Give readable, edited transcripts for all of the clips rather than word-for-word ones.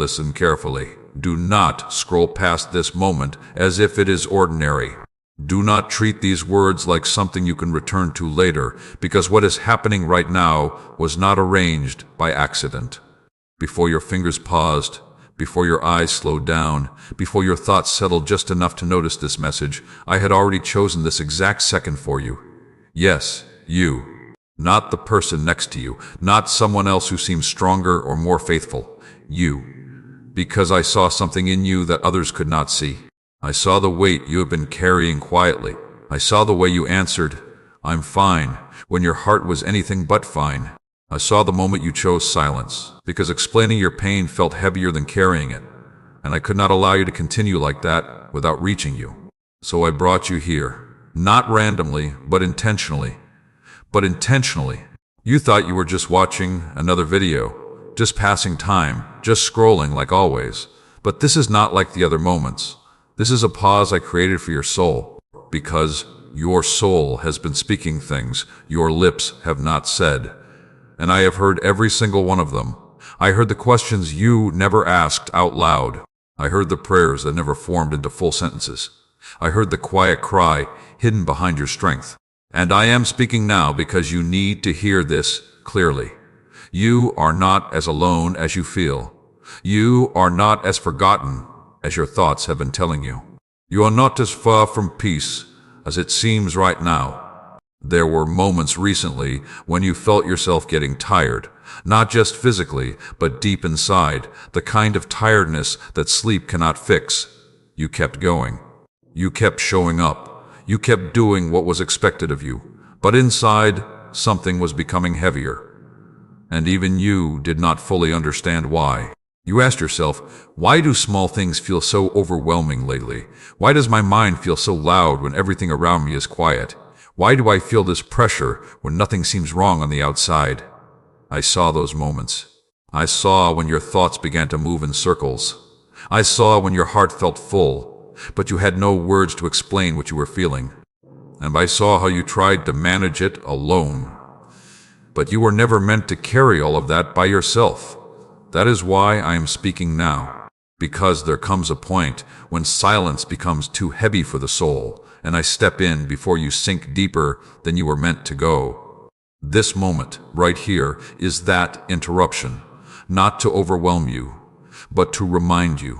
listen carefully. Do not scroll past this moment as if it is ordinary. Do not treat these words like something you can return to later, because what is happening right now was not arranged by accident. Before your fingers paused, before your eyes slowed down, before your thoughts settled just enough to notice this message, I had already chosen this exact second for you. Yes, you. Not the person next to you, not someone else who seems stronger or more faithful. You. Because I saw something in you that others could not see. I saw the weight you have been carrying quietly. I saw the way you answered, "I'm fine," when your heart was anything but fine. I saw the moment you chose silence, because explaining your pain felt heavier than carrying it, and I could not allow you to continue like that without reaching you. So I brought you here, not randomly, but intentionally. You thought you were just watching another video, just passing time, just scrolling like always. But this is not like the other moments. This is a pause I created for your soul, because your soul has been speaking things your lips have not said. And I have heard every single one of them. I heard the questions you never asked out loud. I heard the prayers that never formed into full sentences. I heard the quiet cry hidden behind your strength. And I am speaking now because you need to hear this clearly. You are not as alone as you feel. You are not as forgotten as your thoughts have been telling you. You are not as far from peace as it seems right now. There were moments recently when you felt yourself getting tired, not just physically, but deep inside, the kind of tiredness that sleep cannot fix. You kept going. You kept showing up. You kept doing what was expected of you. But inside, something was becoming heavier. And even you did not fully understand why. You asked yourself, why do small things feel so overwhelming lately? Why does my mind feel so loud when everything around me is quiet? Why do I feel this pressure when nothing seems wrong on the outside? I saw those moments. I saw when your thoughts began to move in circles. I saw when your heart felt full, but you had no words to explain what you were feeling. And I saw how you tried to manage it alone. But you were never meant to carry all of that by yourself. That is why I am speaking now. Because there comes a point when silence becomes too heavy for the soul, and I step in before you sink deeper than you were meant to go. This moment, right here, is that interruption, not to overwhelm you, but to remind you.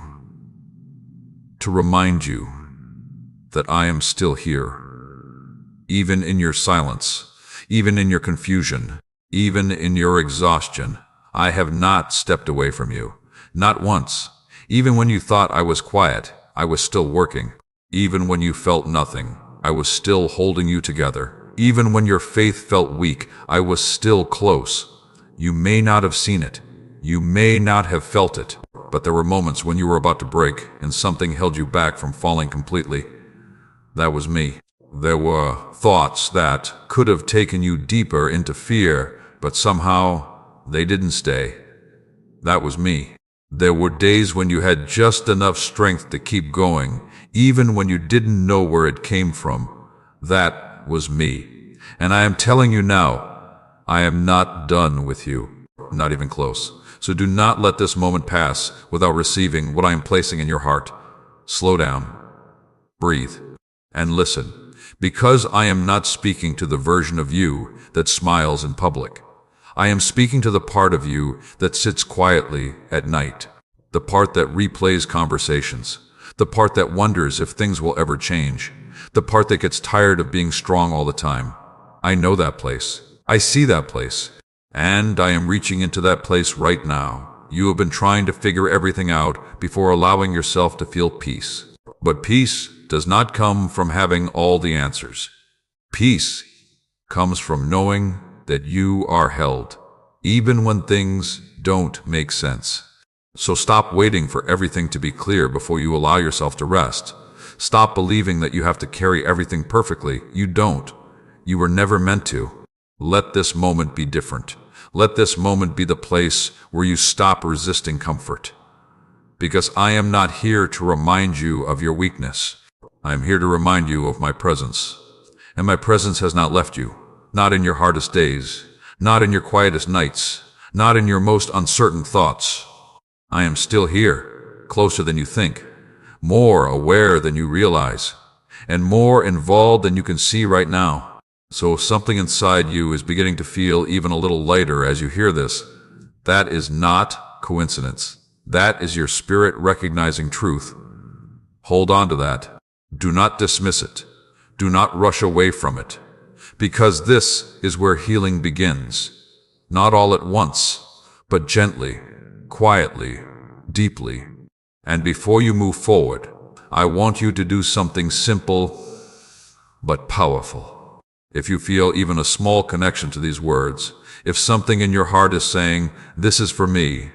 To remind you that I am still here. Even in your silence, even in your confusion, even in your exhaustion, I have not stepped away from you. Not once. Even when you thought I was quiet, I was still working. Even when you felt nothing, I was still holding you together. Even when your faith felt weak, I was still close. You may not have seen it. You may not have felt it. But there were moments when you were about to break and something held you back from falling completely. That was me. There were thoughts that could have taken you deeper into fear, but somehow they didn't stay. That was me. There were days when you had just enough strength to keep going, even when you didn't know where it came from. That was me. And I am telling you now, I am not done with you. Not even close. So do not let this moment pass without receiving what I am placing in your heart. Slow down. Breathe. And listen. Because I am not speaking to the version of you that smiles in public. I am speaking to the part of you that sits quietly at night, the part that replays conversations, the part that wonders if things will ever change, the part that gets tired of being strong all the time. I know that place. I see that place. And I am reaching into that place right now. You have been trying to figure everything out before allowing yourself to feel peace. But peace does not come from having all the answers. Peace comes from knowing that you are held, even when things don't make sense. So stop waiting for everything to be clear before you allow yourself to rest. Stop believing that you have to carry everything perfectly. You don't. You were never meant to. Let this moment be different. Let this moment be the place where you stop resisting comfort. Because I am not here to remind you of your weakness. I am here to remind you of my presence. And my presence has not left you. Not in your hardest days, not in your quietest nights, not in your most uncertain thoughts. I am still here, closer than you think, more aware than you realize, and more involved than you can see right now. So if something inside you is beginning to feel even a little lighter as you hear this, that is not coincidence. That is your spirit recognizing truth. Hold on to that. Do not dismiss it. Do not rush away from it. Because this is where healing begins. Not all at once, but gently, quietly, deeply. And before you move forward, I want you to do something simple but powerful. If you feel even a small connection to these words, if something in your heart is saying, "This is for me,"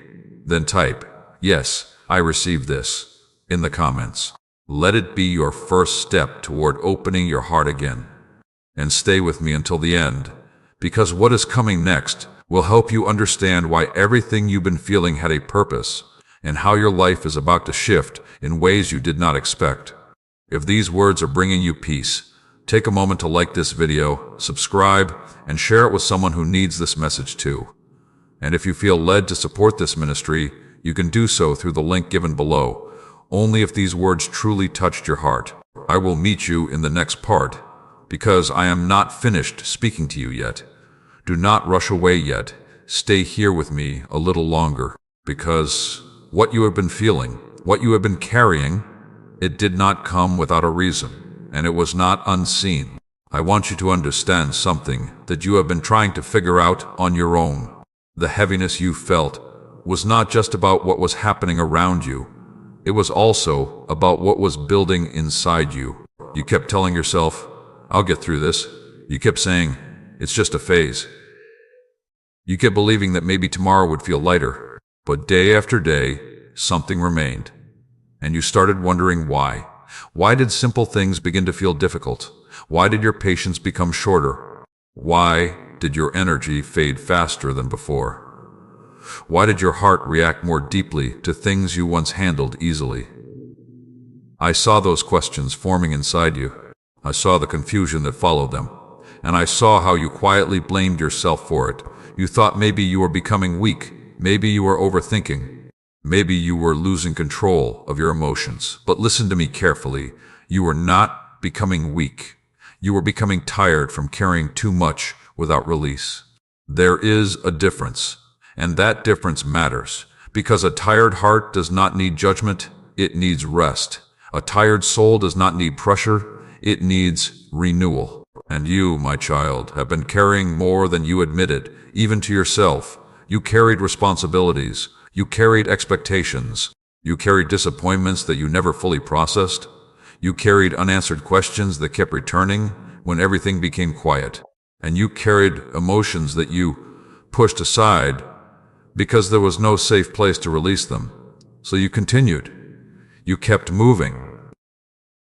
then type, "Yes, I receive this," in the comments. Let it be your first step toward opening your heart again. And stay with me until the end, because what is coming next will help you understand why everything you've been feeling had a purpose, and how your life is about to shift in ways you did not expect. If these words are bringing you peace, take a moment to like this video, subscribe, and share it with someone who needs this message too. And if you feel led to support this ministry, you can do so through the link given below, only if these words truly touched your heart. I will meet you in the next part, because I am not finished speaking to you yet. Do not rush away yet. Stay here with me a little longer, because what you have been feeling, what you have been carrying, it did not come without a reason, and it was not unseen. I want you to understand something that you have been trying to figure out on your own. The heaviness you felt was not just about what was happening around you. It was also about what was building inside you. You kept telling yourself, "I'll get through this." You kept saying, "It's just a phase." You kept believing that maybe tomorrow would feel lighter. But day after day, something remained. And you started wondering why. Why did simple things begin to feel difficult? Why did your patience become shorter? Why did your energy fade faster than before? Why did your heart react more deeply to things you once handled easily? I saw those questions forming inside you. I saw the confusion that followed them. And I saw how you quietly blamed yourself for it. You thought maybe you were becoming weak. Maybe you were overthinking. Maybe you were losing control of your emotions. But listen to me carefully. You were not becoming weak. You were becoming tired from carrying too much without release. There is a difference, and that difference matters, because a tired heart does not need judgment, it needs rest. A tired soul does not need pressure, it needs renewal. And you, my child, have been carrying more than you admitted, even to yourself. You carried responsibilities, you carried expectations, you carried disappointments that you never fully processed. You carried unanswered questions that kept returning when everything became quiet. And you carried emotions that you pushed aside because there was no safe place to release them. So you continued. You kept moving.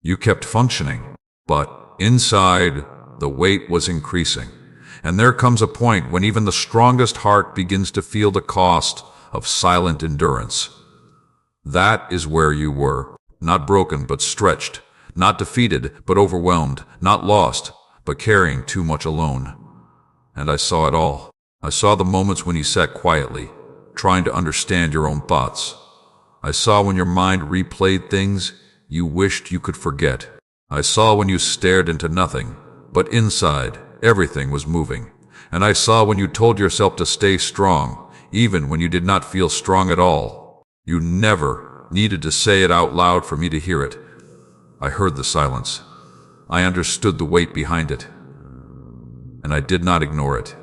You kept functioning. But inside, the weight was increasing. And there comes a point when even the strongest heart begins to feel the cost of silent endurance. That is where you were. Not broken, but stretched. Not defeated, but overwhelmed. Not lost, but carrying too much alone. And I saw it all. I saw the moments when you sat quietly, trying to understand your own thoughts. I saw when your mind replayed things you wished you could forget. I saw when you stared into nothing, but inside, everything was moving. And I saw when you told yourself to stay strong, even when you did not feel strong at all. You never needed to say it out loud for me to hear it. I heard the silence. I understood the weight behind it. And I did not ignore it.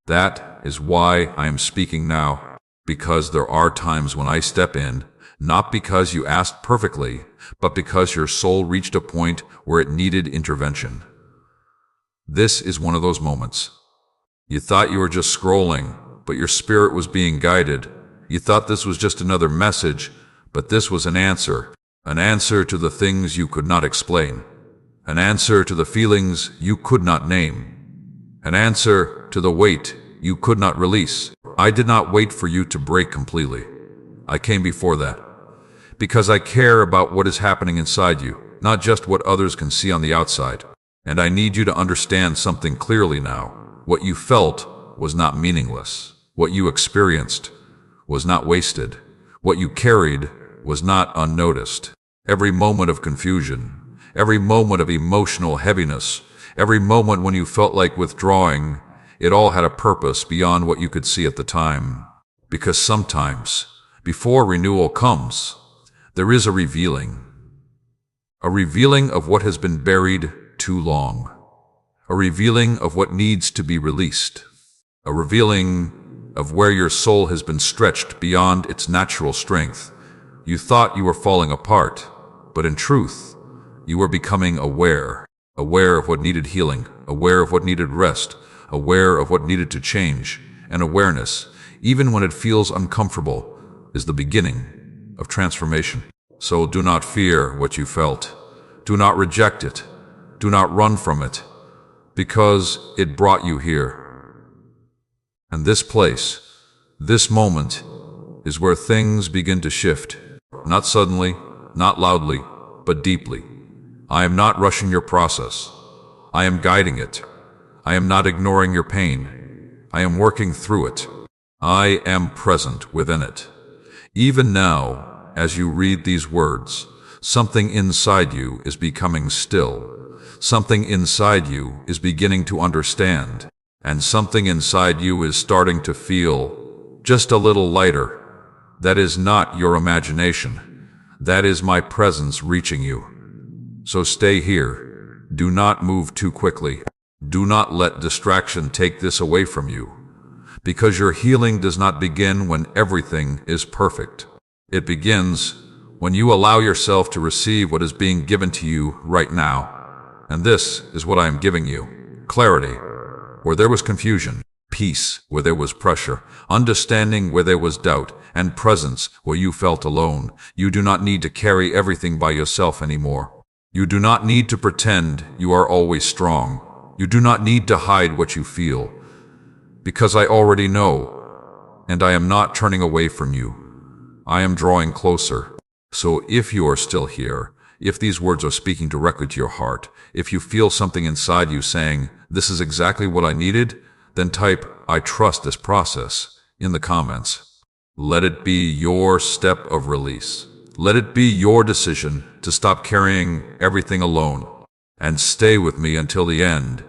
That is why I am speaking now, because there are times when I step in, not because you asked perfectly, but because your soul reached a point where it needed intervention. This is one of those moments. You thought you were just scrolling, but your spirit was being guided. You thought this was just another message, but this was an answer to the things you could not explain, an answer to the feelings you could not name, an answer to the weight you could not release. I did not wait for you to break completely. I came before that, because I care about what is happening inside you, not just what others can see on the outside. And I need you to understand something clearly now. What you felt was not meaningless. What you experienced was not wasted. What you carried was not unnoticed. Every moment of confusion, every moment of emotional heaviness, every moment when you felt like withdrawing, it all had a purpose beyond what you could see at the time. Because sometimes, before renewal comes, there is a revealing of what has been buried too long, a revealing of what needs to be released, a revealing of where your soul has been stretched beyond its natural strength. You thought you were falling apart, but in truth, you were becoming aware of what needed healing, aware of what needed rest, aware of what needed to change. And awareness, even when it feels uncomfortable, is the beginning of transformation. So do not fear what you felt. Do not reject it. Do not run from it, because it brought you here. And this place, this moment, is where things begin to shift. Not suddenly, not loudly, but deeply. I am not rushing your process. I am guiding it. I am not ignoring your pain. I am working through it. I am present within it. Even now, as you read these words, something inside you is becoming still. Something inside you is beginning to understand. And something inside you is starting to feel just a little lighter. That is not your imagination. That is my presence reaching you. So stay here. Do not move too quickly. Do not let distraction take this away from you. Because your healing does not begin when everything is perfect. It begins when you allow yourself to receive what is being given to you right now. And this is what I am giving you. Clarity, where there was confusion. Peace, where there was pressure. Understanding, where there was doubt. And presence, where you felt alone. You do not need to carry everything by yourself anymore. You do not need to pretend you are always strong. You do not need to hide what you feel. Because I already know, and I am not turning away from you. I am drawing closer. So if you are still here, if these words are speaking directly to your heart, if you feel something inside you saying, "This is exactly what I needed," then type, "I trust this process," in the comments. Let it be your step of release. Let it be your decision to stop carrying everything alone and stay with me until the end,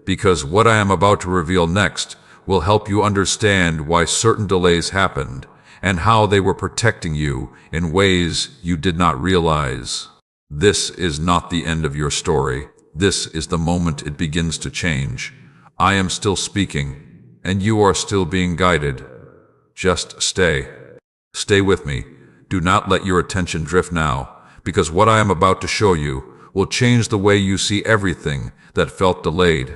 because what I am about to reveal next will help you understand why certain delays happened and how they were protecting you in ways you did not realize. This is not the end of your story. This is the moment it begins to change. I am still speaking, and you are still being guided. Just stay. Stay with me. Do not let your attention drift now, because what I am about to show you will change the way you see everything that felt delayed.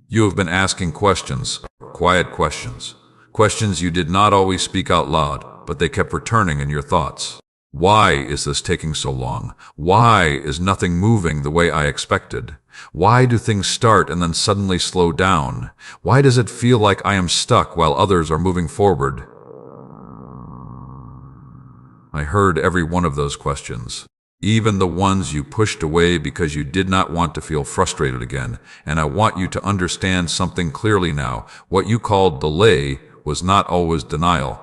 You have been asking questions, quiet questions, questions you did not always speak out loud, but they kept returning in your thoughts. Why is this taking so long? Why is nothing moving the way I expected? Why do things start and then suddenly slow down? Why does it feel like I am stuck while others are moving forward? I heard every one of those questions, even the ones you pushed away because you did not want to feel frustrated again. And I want you to understand something clearly now. What you called delay was not always denial.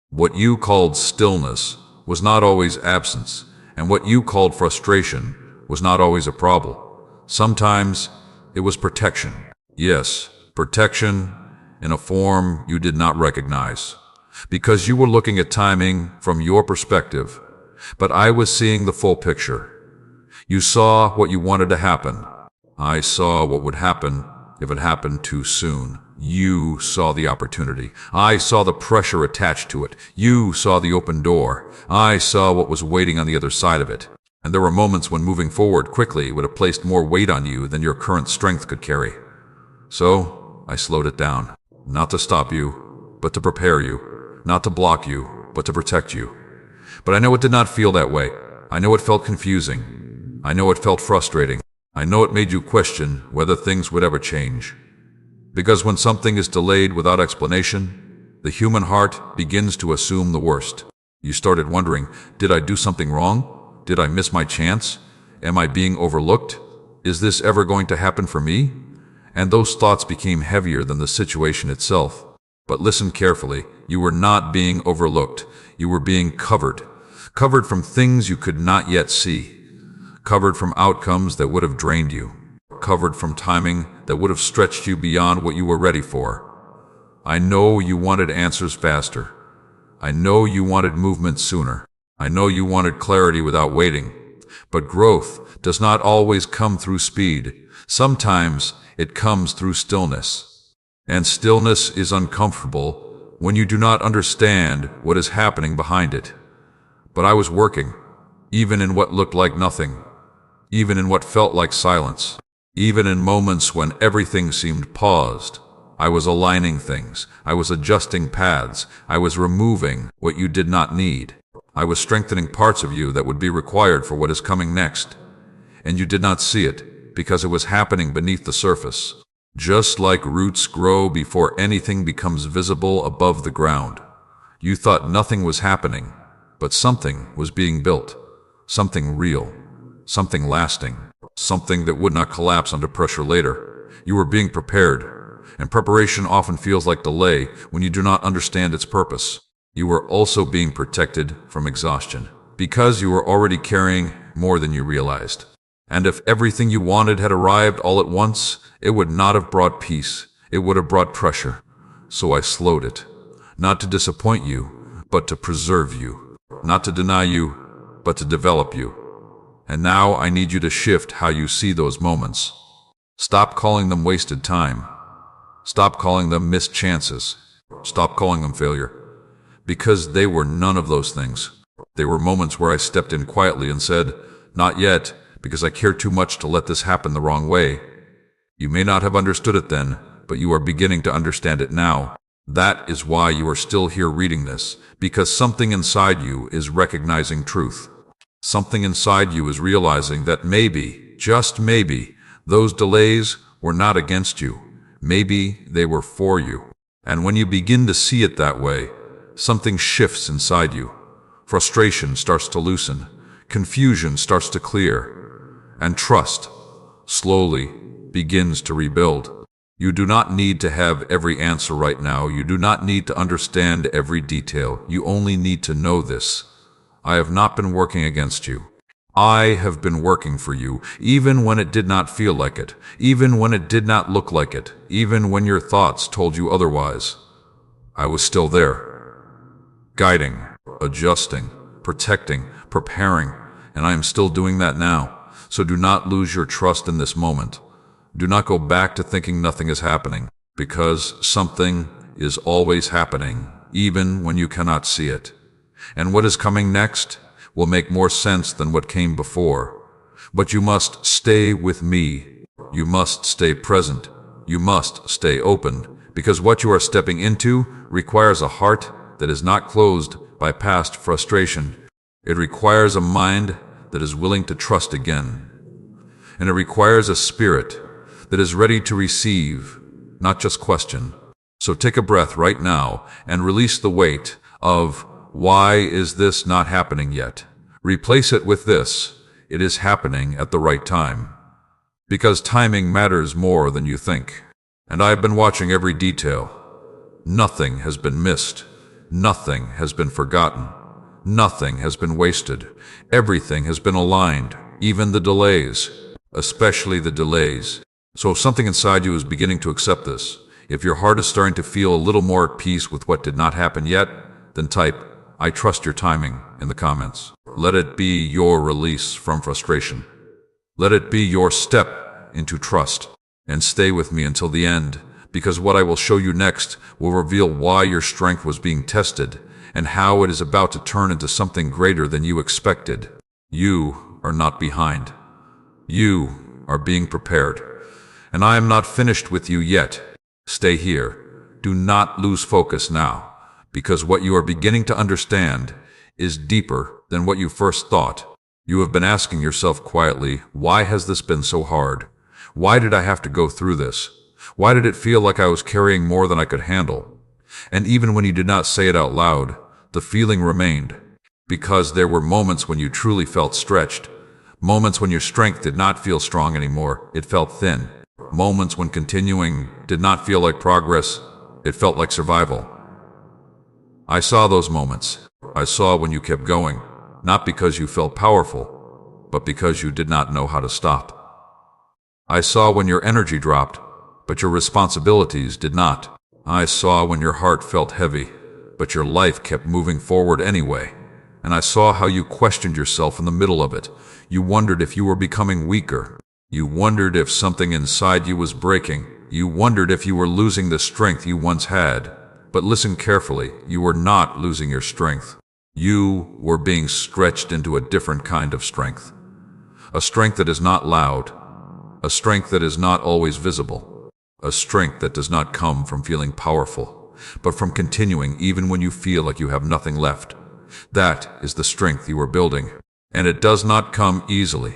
What you called stillness was not always absence. And what you called frustration was not always a problem. Sometimes it was protection. Yes, protection in a form you did not recognize. Because you were looking at timing from your perspective, but I was seeing the full picture. You saw what you wanted to happen. I saw what would happen if it happened too soon. You saw the opportunity. I saw the pressure attached to it. You saw the open door. I saw what was waiting on the other side of it. And there were moments when moving forward quickly would have placed more weight on you than your current strength could carry. So I slowed it down, not to stop you, but to prepare you. Not to block you, but to protect you. But I know it did not feel that way. I know it felt confusing. I know it felt frustrating. I know it made you question whether things would ever change. Because when something is delayed without explanation, the human heart begins to assume the worst. You started wondering, did I do something wrong? Did I miss my chance? Am I being overlooked? Is this ever going to happen for me? And those thoughts became heavier than the situation itself. But listen carefully. You were not being overlooked. You were being covered. Covered from things you could not yet see. Covered from outcomes that would have drained you. Covered from timing that would have stretched you beyond what you were ready for. I know you wanted answers faster. I know you wanted movement sooner. I know you wanted clarity without waiting. But growth does not always come through speed. Sometimes it comes through stillness. And stillness is uncomfortable when you do not understand what is happening behind it. But I was working, even in what looked like nothing, even in what felt like silence, even in moments when everything seemed paused. I was aligning things. I was adjusting paths. I was removing what you did not need. I was strengthening parts of you that would be required for what is coming next. And you did not see it because it was happening beneath the surface. Just like roots grow before anything becomes visible above the ground. You thought nothing was happening, but something was being built. Something real. Something lasting. Something that would not collapse under pressure later. You were being prepared. And preparation often feels like delay when you do not understand its purpose. You were also being protected from exhaustion, because you were already carrying more than you realized. And if everything you wanted had arrived all at once, it would not have brought peace. It would have brought pressure. So I slowed it, not to disappoint you, but to preserve you, not to deny you, but to develop you. And now I need you to shift how you see those moments. Stop calling them wasted time. Stop calling them missed chances. Stop calling them failure. Because they were none of those things. They were moments where I stepped in quietly and said, "Not yet, because I care too much to let this happen the wrong way." You may not have understood it then, but you are beginning to understand it now. That is why you are still here reading this, because something inside you is recognizing truth. Something inside you is realizing that maybe, just maybe, those delays were not against you. Maybe they were for you. And when you begin to see it that way, something shifts inside you. Frustration starts to loosen. Confusion starts to clear. And trust, slowly, begins to rebuild. You do not need to have every answer right now. You do not need to understand every detail. You only need to know this. I have not been working against you. I have been working for you, even when it did not feel like it, even when it did not look like it, even when your thoughts told you otherwise. I was still there, guiding, adjusting, protecting, preparing, and I am still doing that now. So do not lose your trust in this moment. Do not go back to thinking nothing is happening, because something is always happening, even when you cannot see it. And what is coming next will make more sense than what came before. But you must stay with me. You must stay present. You must stay open, because what you are stepping into requires a heart that is not closed by past frustration. It requires a mind that is willing to trust again. And it requires a spirit that is ready to receive, not just question. So take a breath right now and release the weight of, "Why is this not happening yet?" Replace it with this: "It is happening at the right time." Because timing matters more than you think. And I have been watching every detail. Nothing has been missed. Nothing has been forgotten. Nothing has been wasted. Everything has been aligned, even the delays, especially the delays. So if something inside you is beginning to accept this, if your heart is starting to feel a little more at peace with what did not happen yet, then type, "I trust your timing," in the comments. Let it be your release from frustration. Let it be your step into trust. And stay with me until the end, because what I will show you next will reveal why your strength was being tested and how it is about to turn into something greater than you expected. You are not behind. You are being prepared. And I am not finished with you yet. Stay here. Do not lose focus now, because what you are beginning to understand is deeper than what you first thought. You have been asking yourself quietly, why has this been so hard? Why did I have to go through this? Why did it feel like I was carrying more than I could handle? And even when you did not say it out loud, the feeling remained, because there were moments when you truly felt stretched, moments when your strength did not feel strong anymore, it felt thin, moments when continuing did not feel like progress, It felt like survival. I saw those moments. I saw when you kept going, not because you felt powerful, but because you did not know how to stop. I saw when your energy dropped, but your responsibilities did not. I saw when your heart felt heavy, but your life kept moving forward anyway. And I saw how you questioned yourself in the middle of it. You wondered if you were becoming weaker. You wondered if something inside you was breaking. You wondered if you were losing the strength you once had. But listen carefully, you were not losing your strength. You were being stretched into a different kind of strength. A strength that is not loud. A strength that is not always visible. A strength that does not come from feeling powerful, but from continuing even when you feel like you have nothing left. That is the strength you are building. And it does not come easily.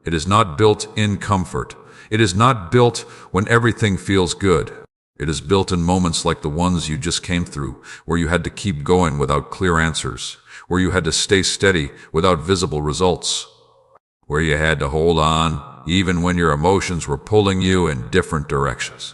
It is not built in comfort. It is not built when everything feels good. It is built in moments like the ones you just came through, where you had to keep going without clear answers, where you had to stay steady without visible results, where you had to hold on even when your emotions were pulling you in different directions.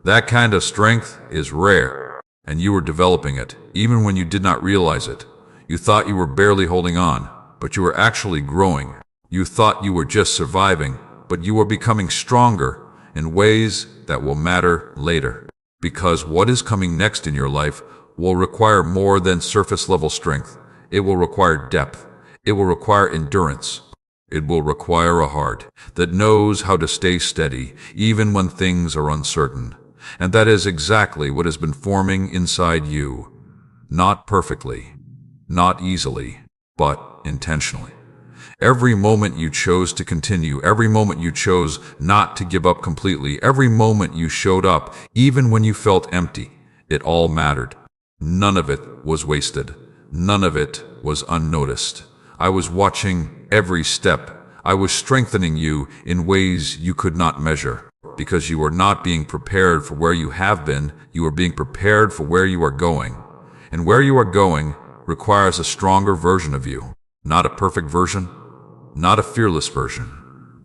That kind of strength is rare, and you were developing it, even when you did not realize it. You thought you were barely holding on, but you were actually growing. You thought you were just surviving, but you were becoming stronger in ways that will matter later. Because what is coming next in your life will require more than surface-level strength. It will require depth. It will require endurance. It will require a heart that knows how to stay steady even when things are uncertain. And that is exactly what has been forming inside you. Not perfectly, not easily, but intentionally. Every moment you chose to continue, every moment you chose not to give up completely, every moment you showed up, even when you felt empty, it all mattered. None of it was wasted. None of it was unnoticed. I was watching every step. I was strengthening you in ways you could not measure. Because you are not being prepared for where you have been, you are being prepared for where you are going. And where you are going requires a stronger version of you. Not a perfect version, not a fearless version,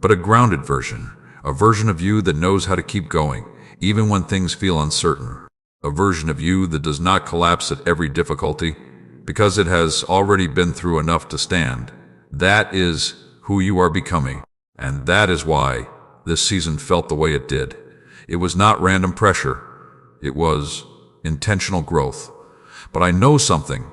but a grounded version. A version of you that knows how to keep going, even when things feel uncertain. A version of you that does not collapse at every difficulty, because it has already been through enough to stand. That is who you are becoming, and that is why this season felt the way it did. It was not random pressure. It was intentional growth. But I know something.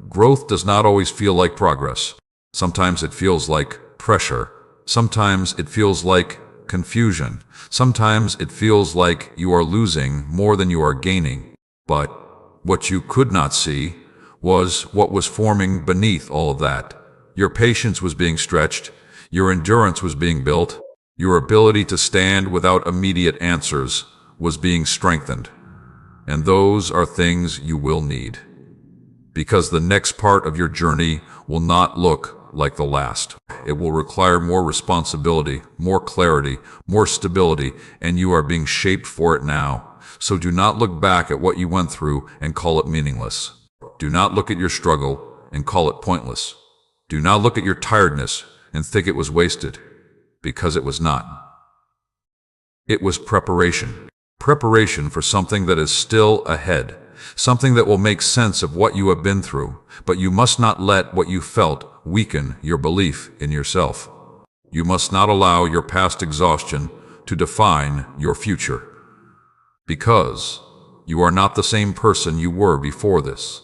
Growth does not always feel like progress. Sometimes it feels like pressure. Sometimes it feels like confusion. Sometimes it feels like you are losing more than you are gaining. But what you could not see was what was forming beneath all of that. Your patience was being stretched. Your endurance was being built. Your ability to stand without immediate answers was being strengthened. And those are things you will need. Because the next part of your journey will not look like the last. It will require more responsibility, more clarity, more stability, and you are being shaped for it now. So do not look back at what you went through and call it meaningless. Do not look at your struggle and call it pointless. Do not look at your tiredness and think it was wasted, because it was not. It was preparation. Preparation for something that is still ahead. Something that will make sense of what you have been through, but you must not let what you felt weaken your belief in yourself. You must not allow your past exhaustion to define your future. Because you are not the same person you were before this.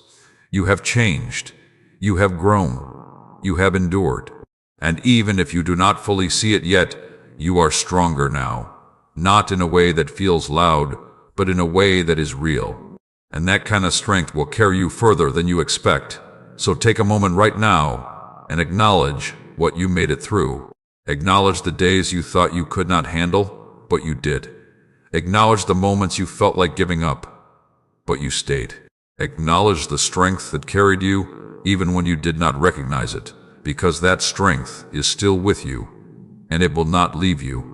You have changed. You have grown. You have endured. And even if you do not fully see it yet, you are stronger now. Not in a way that feels loud, but in a way that is real. And that kind of strength will carry you further than you expect. So take a moment right now and acknowledge what you made it through. Acknowledge the days you thought you could not handle, but you did. Acknowledge the moments you felt like giving up, but you stayed. Acknowledge the strength that carried you even when you did not recognize it, because that strength is still with you, and it will not leave you.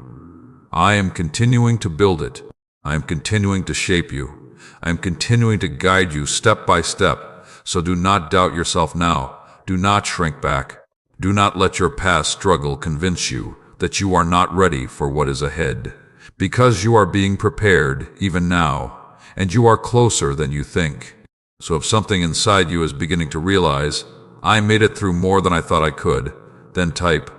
I am continuing to build it. I am continuing to shape you. I am continuing to guide you step by step, so do not doubt yourself now. Do not shrink back. Do not let your past struggle convince you that you are not ready for what is ahead, because you are being prepared even now, and you are closer than you think. So if something inside you is beginning to realize, I made it through more than I thought I could, then type,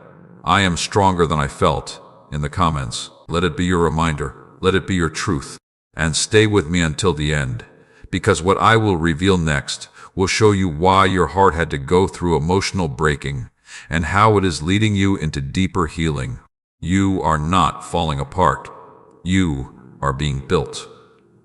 I am stronger than I felt, in the comments. Let it be your reminder, let it be your truth, and stay with me until the end, because what I will reveal next will show you why your heart had to go through emotional breaking, and how it is leading you into deeper healing. You are not falling apart. You are being built.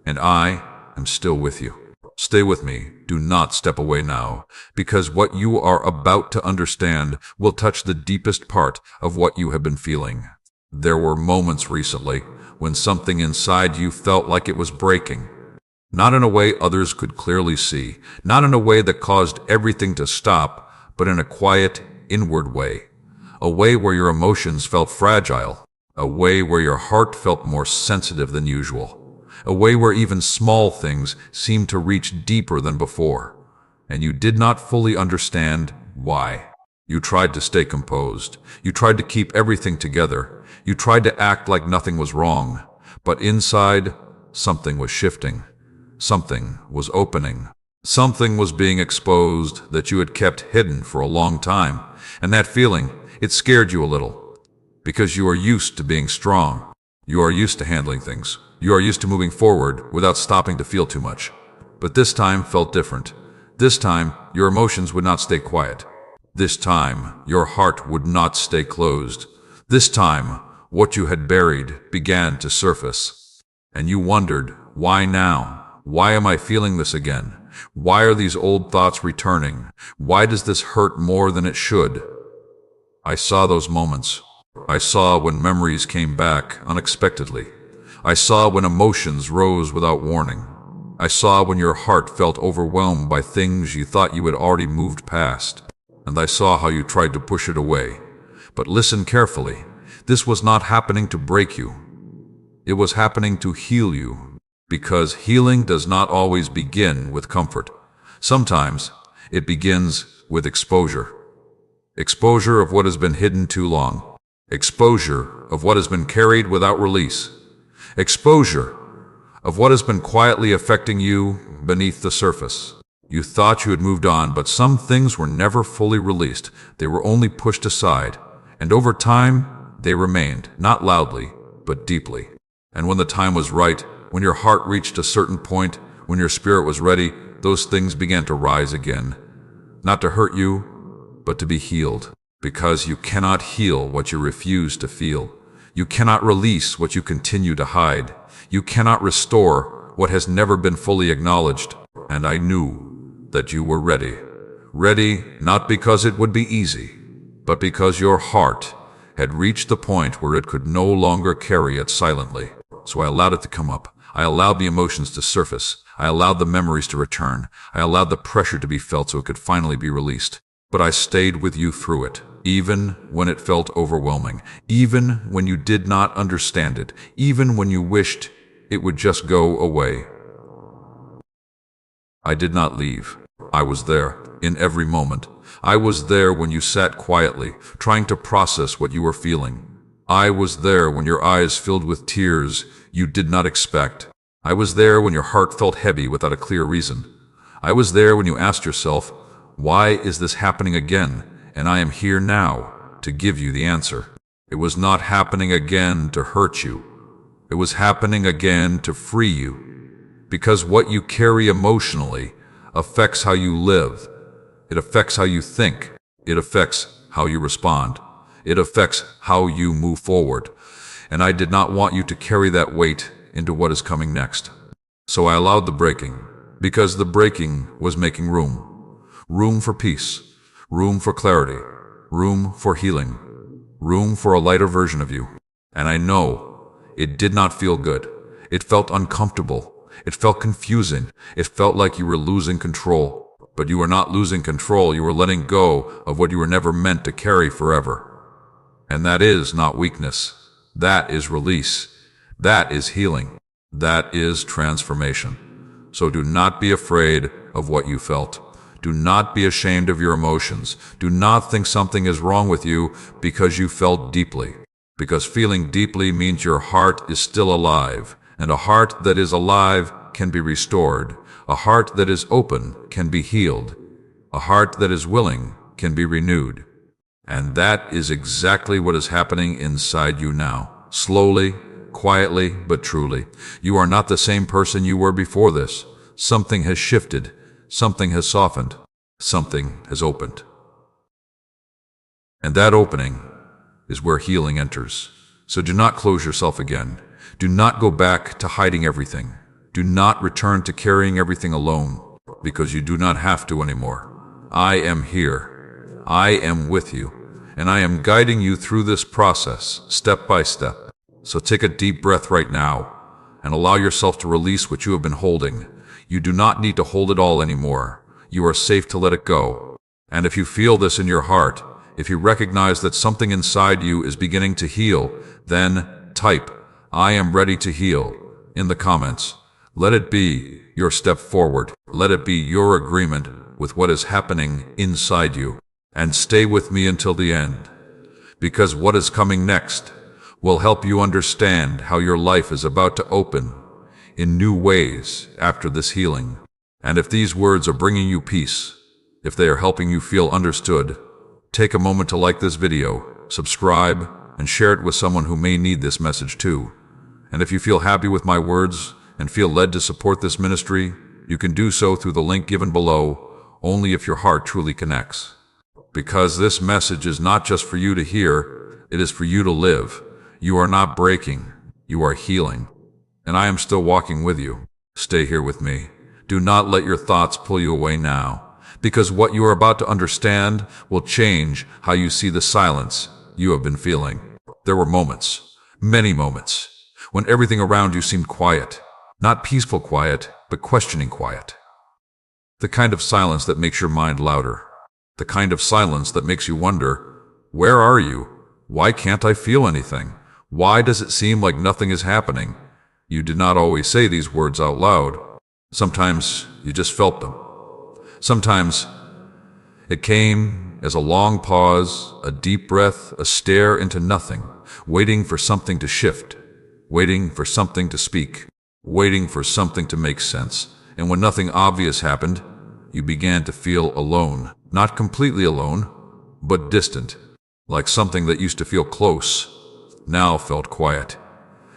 And I am still with you. Stay with me. Do not step away now, because what you are about to understand will touch the deepest part of what you have been feeling. There were moments recently when something inside you felt like it was breaking. Not in a way others could clearly see, not in a way that caused everything to stop, but in a quiet, inward way. A way where your emotions felt fragile. A way where your heart felt more sensitive than usual. A way where even small things seemed to reach deeper than before. And you did not fully understand why. You tried to stay composed. You tried to keep everything together. You tried to act like nothing was wrong. But inside, something was shifting. Something was opening. Something was being exposed that you had kept hidden for a long time. And that feeling, it scared you a little. Because you are used to being strong. You are used to handling things. You are used to moving forward without stopping to feel too much. But this time felt different. This time, your emotions would not stay quiet. This time, your heart would not stay closed. This time, what you had buried began to surface. And you wondered, why now? Why am I feeling this again? Why are these old thoughts returning? Why does this hurt more than it should? I saw those moments. I saw when memories came back unexpectedly. I saw when emotions rose without warning. I saw when your heart felt overwhelmed by things you thought you had already moved past. And I saw how you tried to push it away. But listen carefully. This was not happening to break you. It was happening to heal you. Because healing does not always begin with comfort. Sometimes it begins with exposure. Exposure of what has been hidden too long. Exposure of what has been carried without release. Exposure of what has been quietly affecting you beneath the surface. You thought you had moved on, but some things were never fully released. They were only pushed aside. And over time, they remained, not loudly, but deeply. And when the time was right, when your heart reached a certain point, when your spirit was ready, those things began to rise again. Not to hurt you, but to be healed. Because you cannot heal what you refuse to feel. You cannot release what you continue to hide. You cannot restore what has never been fully acknowledged. And I knew that you were ready. Ready not because it would be easy, but because your heart had reached the point where it could no longer carry it silently. So I allowed it to come up. I allowed the emotions to surface. I allowed the memories to return. I allowed the pressure to be felt so it could finally be released. But I stayed with you through it, even when it felt overwhelming, even when you did not understand it, even when you wished it would just go away. I did not leave. I was there, in every moment. I was there when you sat quietly, trying to process what you were feeling. I was there when your eyes filled with tears you did not expect. I was there when your heart felt heavy without a clear reason. I was there when you asked yourself, why is this happening again? And I am here now to give you the answer. It was not happening again to hurt you. It was happening again to free you. Because what you carry emotionally affects how you live. It affects how you think. It affects how you respond. It affects how you move forward. And I did not want you to carry that weight into what is coming next. So I allowed the breaking, because the breaking was making room. Room for peace. Room for clarity. Room for healing. Room for a lighter version of you. And I know it did not feel good. It felt uncomfortable. It felt confusing. It felt like you were losing control. But you were not losing control. You were letting go of what you were never meant to carry forever. And that is not weakness. That is release. That is healing. That is transformation. So do not be afraid of what you felt. Do not be ashamed of your emotions. Do not think something is wrong with you because you felt deeply. Because feeling deeply means your heart is still alive. And a heart that is alive can be restored. A heart that is open can be healed. A heart that is willing can be renewed. And that is exactly what is happening inside you now. Slowly, quietly, but truly. You are not the same person you were before this. Something has shifted. Something has softened. Something has opened. And that opening is where healing enters. So do not close yourself again. Do not go back to hiding everything. Do not return to carrying everything alone, because you do not have to anymore. I am here. I am with you, and I am guiding you through this process, step by step. So take a deep breath right now, and allow yourself to release what you have been holding. You do not need to hold it all anymore. You are safe to let it go. And if you feel this in your heart, if you recognize that something inside you is beginning to heal, then type, "I am ready to heal," in the comments. Let it be your step forward. Let it be your agreement with what is happening inside you. And stay with me until the end, because what is coming next will help you understand how your life is about to open in new ways after this healing. And if these words are bringing you peace, if they are helping you feel understood, take a moment to like this video, subscribe, and share it with someone who may need this message too. And if you feel happy with my words and feel led to support this ministry, you can do so through the link given below, only if your heart truly connects. Because this message is not just for you to hear, it is for you to live. You are not breaking, you are healing. And I am still walking with you. Stay here with me. Do not let your thoughts pull you away now, because what you are about to understand will change how you see the silence you have been feeling. There were moments, many moments, when everything around you seemed quiet. Not peaceful quiet, but questioning quiet. The kind of silence that makes your mind louder. The kind of silence that makes you wonder, where are you? Why can't I feel anything? Why does it seem like nothing is happening? You did not always say these words out loud. Sometimes you just felt them. Sometimes it came as a long pause, a deep breath, a stare into nothing, waiting for something to shift, waiting for something to speak, waiting for something to make sense. And when nothing obvious happened, you began to feel alone. Not completely alone, but distant, like something that used to feel close, now felt quiet.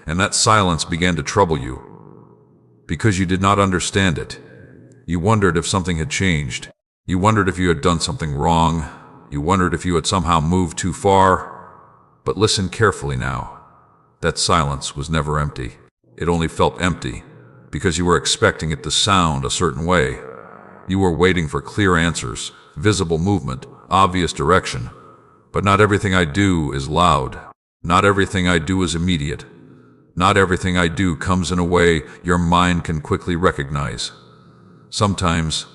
And that silence began to trouble you, because you did not understand it. You wondered if something had changed. You wondered if you had done something wrong. You wondered if you had somehow moved too far. But listen carefully now. That silence was never empty. It only felt empty because you were expecting it to sound a certain way. You were waiting for clear answers, visible movement, obvious direction. But not everything I do is loud. Not everything I do is immediate. Not everything I do comes in a way your mind can quickly recognize. Sometimes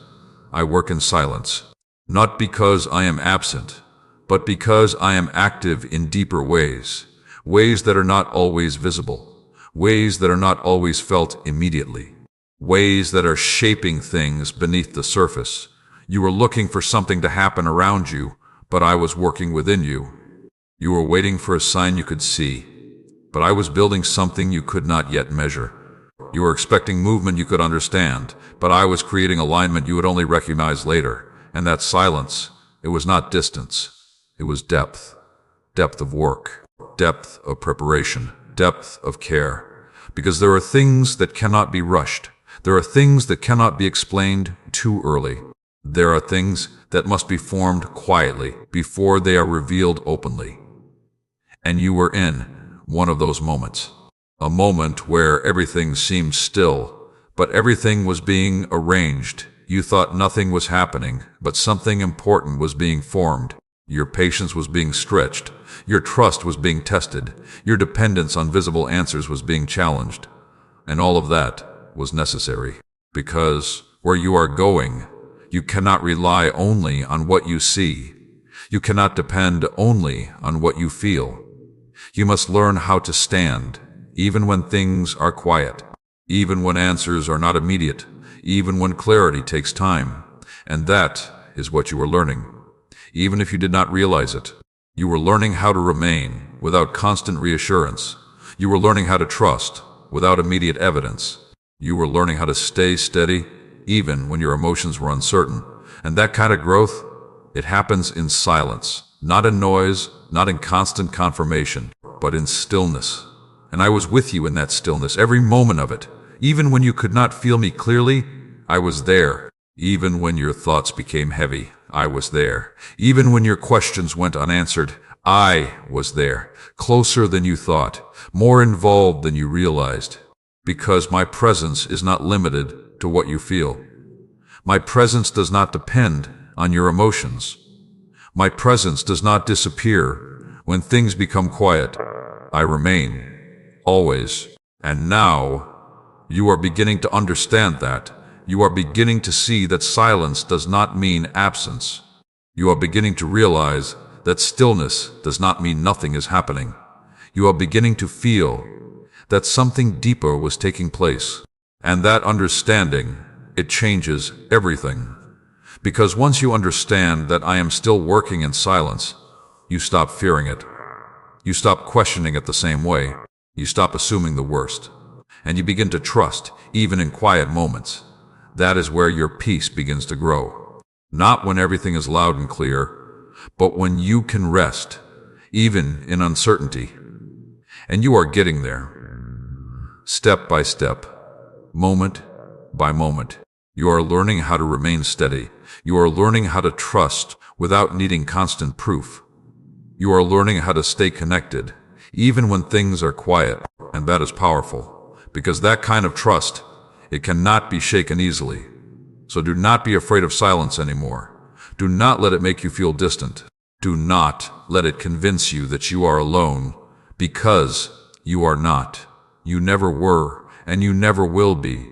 I work in silence, not because I am absent, but because I am active in deeper ways, ways that are not always visible, ways that are not always felt immediately, ways that are shaping things beneath the surface. You were looking for something to happen around you, but I was working within you. You were waiting for a sign you could see, but I was building something you could not yet measure. You were expecting movement you could understand, but I was creating alignment you would only recognize later. And that silence, it was not distance. It was depth. Depth of work. Depth of preparation. Depth of care. Because there are things that cannot be rushed. There are things that cannot be explained too early. There are things that must be formed quietly before they are revealed openly. And you were in one of those moments. A moment where everything seemed still, but everything was being arranged. You thought nothing was happening, but something important was being formed. Your patience was being stretched. Your trust was being tested. Your dependence on visible answers was being challenged. And all of that was necessary, because where you are going, you cannot rely only on what you see. You cannot depend only on what you feel. You must learn how to stand, even when things are quiet, even when answers are not immediate, even when clarity takes time. And that is what you were learning. Even if you did not realize it, you were learning how to remain without constant reassurance. You were learning how to trust without immediate evidence. You were learning how to stay steady, even when your emotions were uncertain. And that kind of growth, it happens in silence, not in noise, not in constant confirmation, but in stillness. And I was with you in that stillness, every moment of it. Even when you could not feel me clearly, I was there. Even when your thoughts became heavy, I was there. Even when your questions went unanswered, I was there. Closer than you thought, more involved than you realized. Because my presence is not limited to what you feel. My presence does not depend on your emotions. My presence does not disappear when things become quiet. I remain, always. And now, you are beginning to understand that. You are beginning to see that silence does not mean absence. You are beginning to realize that stillness does not mean nothing is happening. You are beginning to feel that something deeper was taking place. And that understanding, it changes everything. Because once you understand that I am still working in silence, you stop fearing it. You stop questioning it the same way. You stop assuming the worst. And you begin to trust, even in quiet moments. That is where your peace begins to grow. Not when everything is loud and clear, but when you can rest, even in uncertainty. And you are getting there. Step by step, moment by moment. You are learning how to remain steady. You are learning how to trust without needing constant proof. You are learning how to stay connected, even when things are quiet. And that is powerful, because that kind of trust, it cannot be shaken easily. So do not be afraid of silence anymore. Do not let it make you feel distant. Do not let it convince you that you are alone, because you are not. You never were, and you never will be.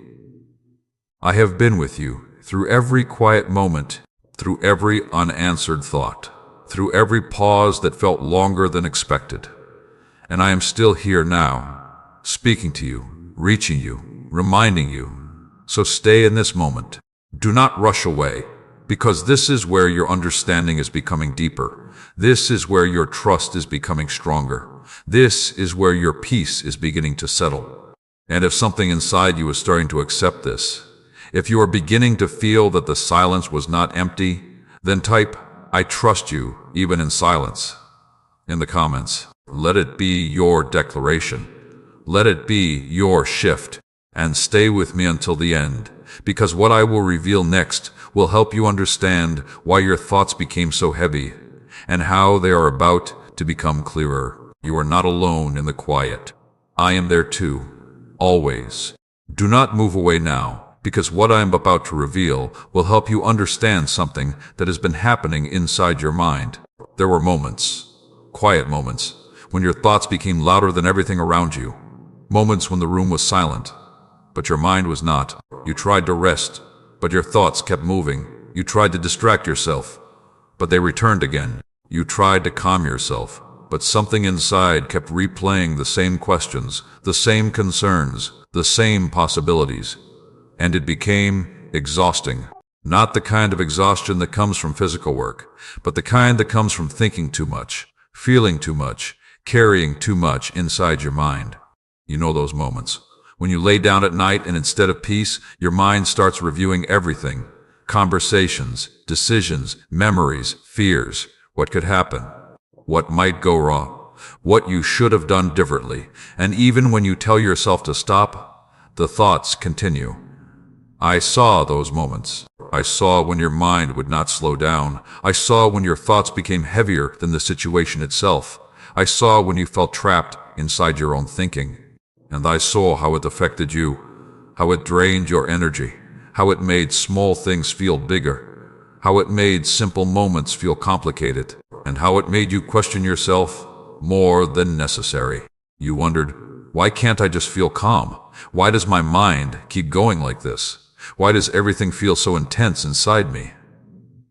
I have been with you through every quiet moment, through every unanswered thought, through every pause that felt longer than expected. And I am still here now, speaking to you, reaching you, reminding you. So stay in this moment. Do not rush away, because this is where your understanding is becoming deeper. This is where your trust is becoming stronger. This is where your peace is beginning to settle. And if something inside you is starting to accept this, if you are beginning to feel that the silence was not empty, then type, "I trust you, even in silence," in the comments. Let it be your declaration. Let it be your shift. And stay with me until the end, because what I will reveal next will help you understand why your thoughts became so heavy, and how they are about to become clearer. You are not alone in the quiet. I am there too, always. Do not move away now, because what I am about to reveal will help you understand something that has been happening inside your mind. There were moments, quiet moments, when your thoughts became louder than everything around you. Moments when the room was silent, but your mind was not. You tried to rest, but your thoughts kept moving. You tried to distract yourself, but they returned again. You tried to calm yourself, but something inside kept replaying the same questions, the same concerns, the same possibilities. And it became exhausting. Not the kind of exhaustion that comes from physical work, but the kind that comes from thinking too much, feeling too much, carrying too much inside your mind. You know those moments when you lay down at night and instead of peace, your mind starts reviewing everything. Conversations, decisions, memories, fears. What could happen? What might go wrong? What you should have done differently. And even when you tell yourself to stop, the thoughts continue. I saw those moments. I saw when your mind would not slow down. I saw when your thoughts became heavier than the situation itself. I saw when you felt trapped inside your own thinking. And I saw how it affected you, how it drained your energy, how it made small things feel bigger, how it made simple moments feel complicated, and how it made you question yourself more than necessary. You wondered, why can't I just feel calm? Why does my mind keep going like this? Why does everything feel so intense inside me?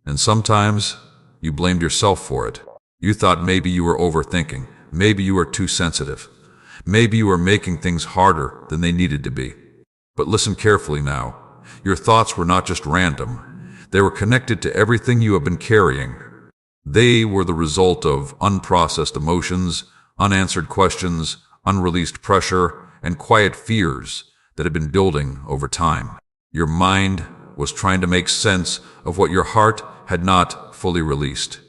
And sometimes you blamed yourself for it. You thought maybe you were overthinking, maybe you were too sensitive. Maybe you were making things harder than they needed to be. But listen carefully now. Your thoughts were not just random. They were connected to everything you have been carrying. They were the result of unprocessed emotions, unanswered questions, unreleased pressure, and quiet fears that had been building over time. Your mind was trying to make sense of what your heart had not fully released.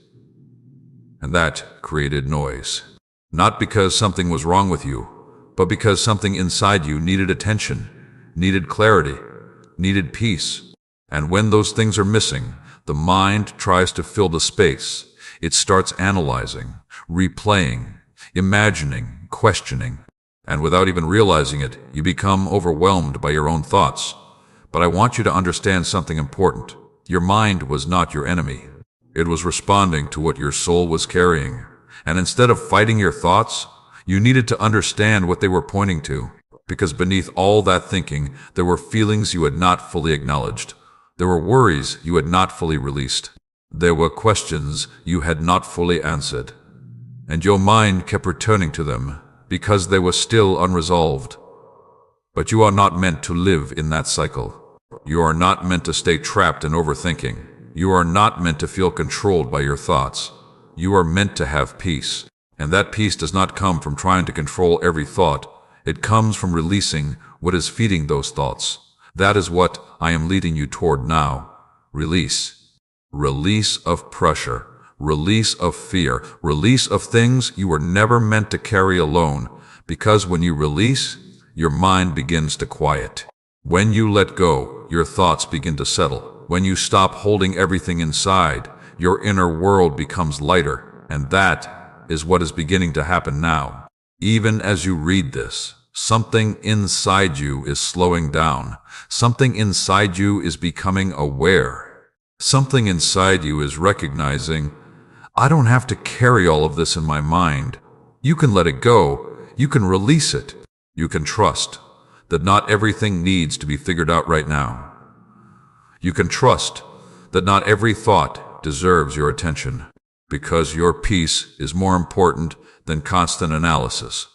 And that created noise. Not because something was wrong with you, but because something inside you needed attention, needed clarity, needed peace. And when those things are missing, the mind tries to fill the space. It starts analyzing, replaying, imagining, questioning. And without even realizing it, you become overwhelmed by your own thoughts. But I want you to understand something important. Your mind was not your enemy. It was responding to what your soul was carrying. And instead of fighting your thoughts, you needed to understand what they were pointing to. Because beneath all that thinking, there were feelings you had not fully acknowledged. There were worries you had not fully released. There were questions you had not fully answered. And your mind kept returning to them because they were still unresolved. But you are not meant to live in that cycle. You are not meant to stay trapped in overthinking. You are not meant to feel controlled by your thoughts. You are meant to have peace. And that peace does not come from trying to control every thought. It comes from releasing what is feeding those thoughts. That is what I am leading you toward now. Release. Release of pressure. Release of fear. Release of things you were never meant to carry alone. Because when you release, your mind begins to quiet. When you let go, your thoughts begin to settle. When you stop holding everything inside, your inner world becomes lighter. And that is what is beginning to happen now. Even as you read this, something inside you is slowing down. Something inside you is becoming aware. Something inside you is recognizing, I don't have to carry all of this in my mind. You can let it go. You can release it. You can trust that not everything needs to be figured out right now. You can trust that not every thought deserves your attention, because your peace is more important than constant analysis.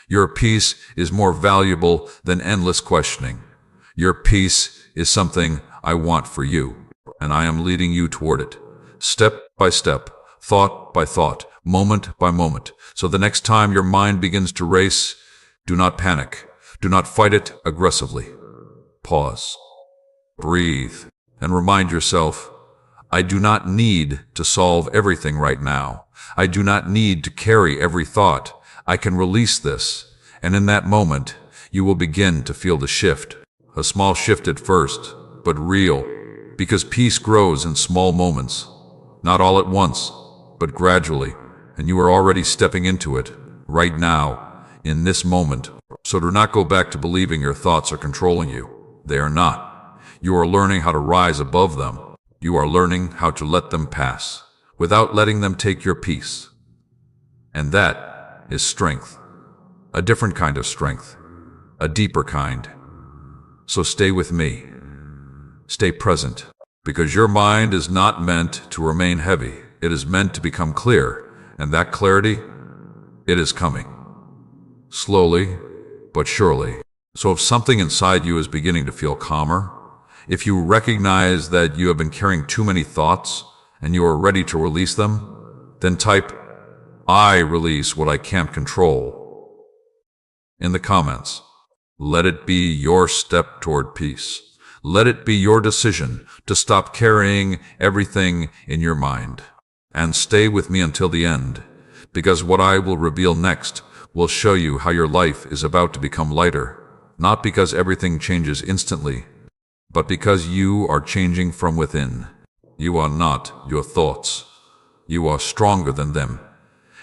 Your peace is more valuable than endless questioning. Your peace is something I want for you, and I am leading you toward it, step by step, thought by thought, moment by moment. So the next time your mind begins to race, do not panic. Do not fight it aggressively. Pause, breathe, and remind yourself, I do not need to solve everything right now. I do not need to carry every thought. I can release this, and in that moment, you will begin to feel the shift. A small shift at first, but real, because peace grows in small moments. Not all at once, but gradually, and you are already stepping into it, right now, in this moment. So do not go back to believing your thoughts are controlling you. They are not. You are learning how to rise above them. You are learning how to let them pass, without letting them take your peace. And that is strength. A different kind of strength. A deeper kind. So stay with me. Stay present. Because your mind is not meant to remain heavy. It is meant to become clear. And that clarity, it is coming. Slowly, but surely. So if something inside you is beginning to feel calmer, if you recognize that you have been carrying too many thoughts and you are ready to release them, then type, I release what I can't control in the comments. Let it be your step toward peace. Let it be your decision to stop carrying everything in your mind. And stay with me until the end, because what I will reveal next will show you how your life is about to become lighter, not because everything changes instantly, but because you are changing from within. You are not your thoughts. You are stronger than them.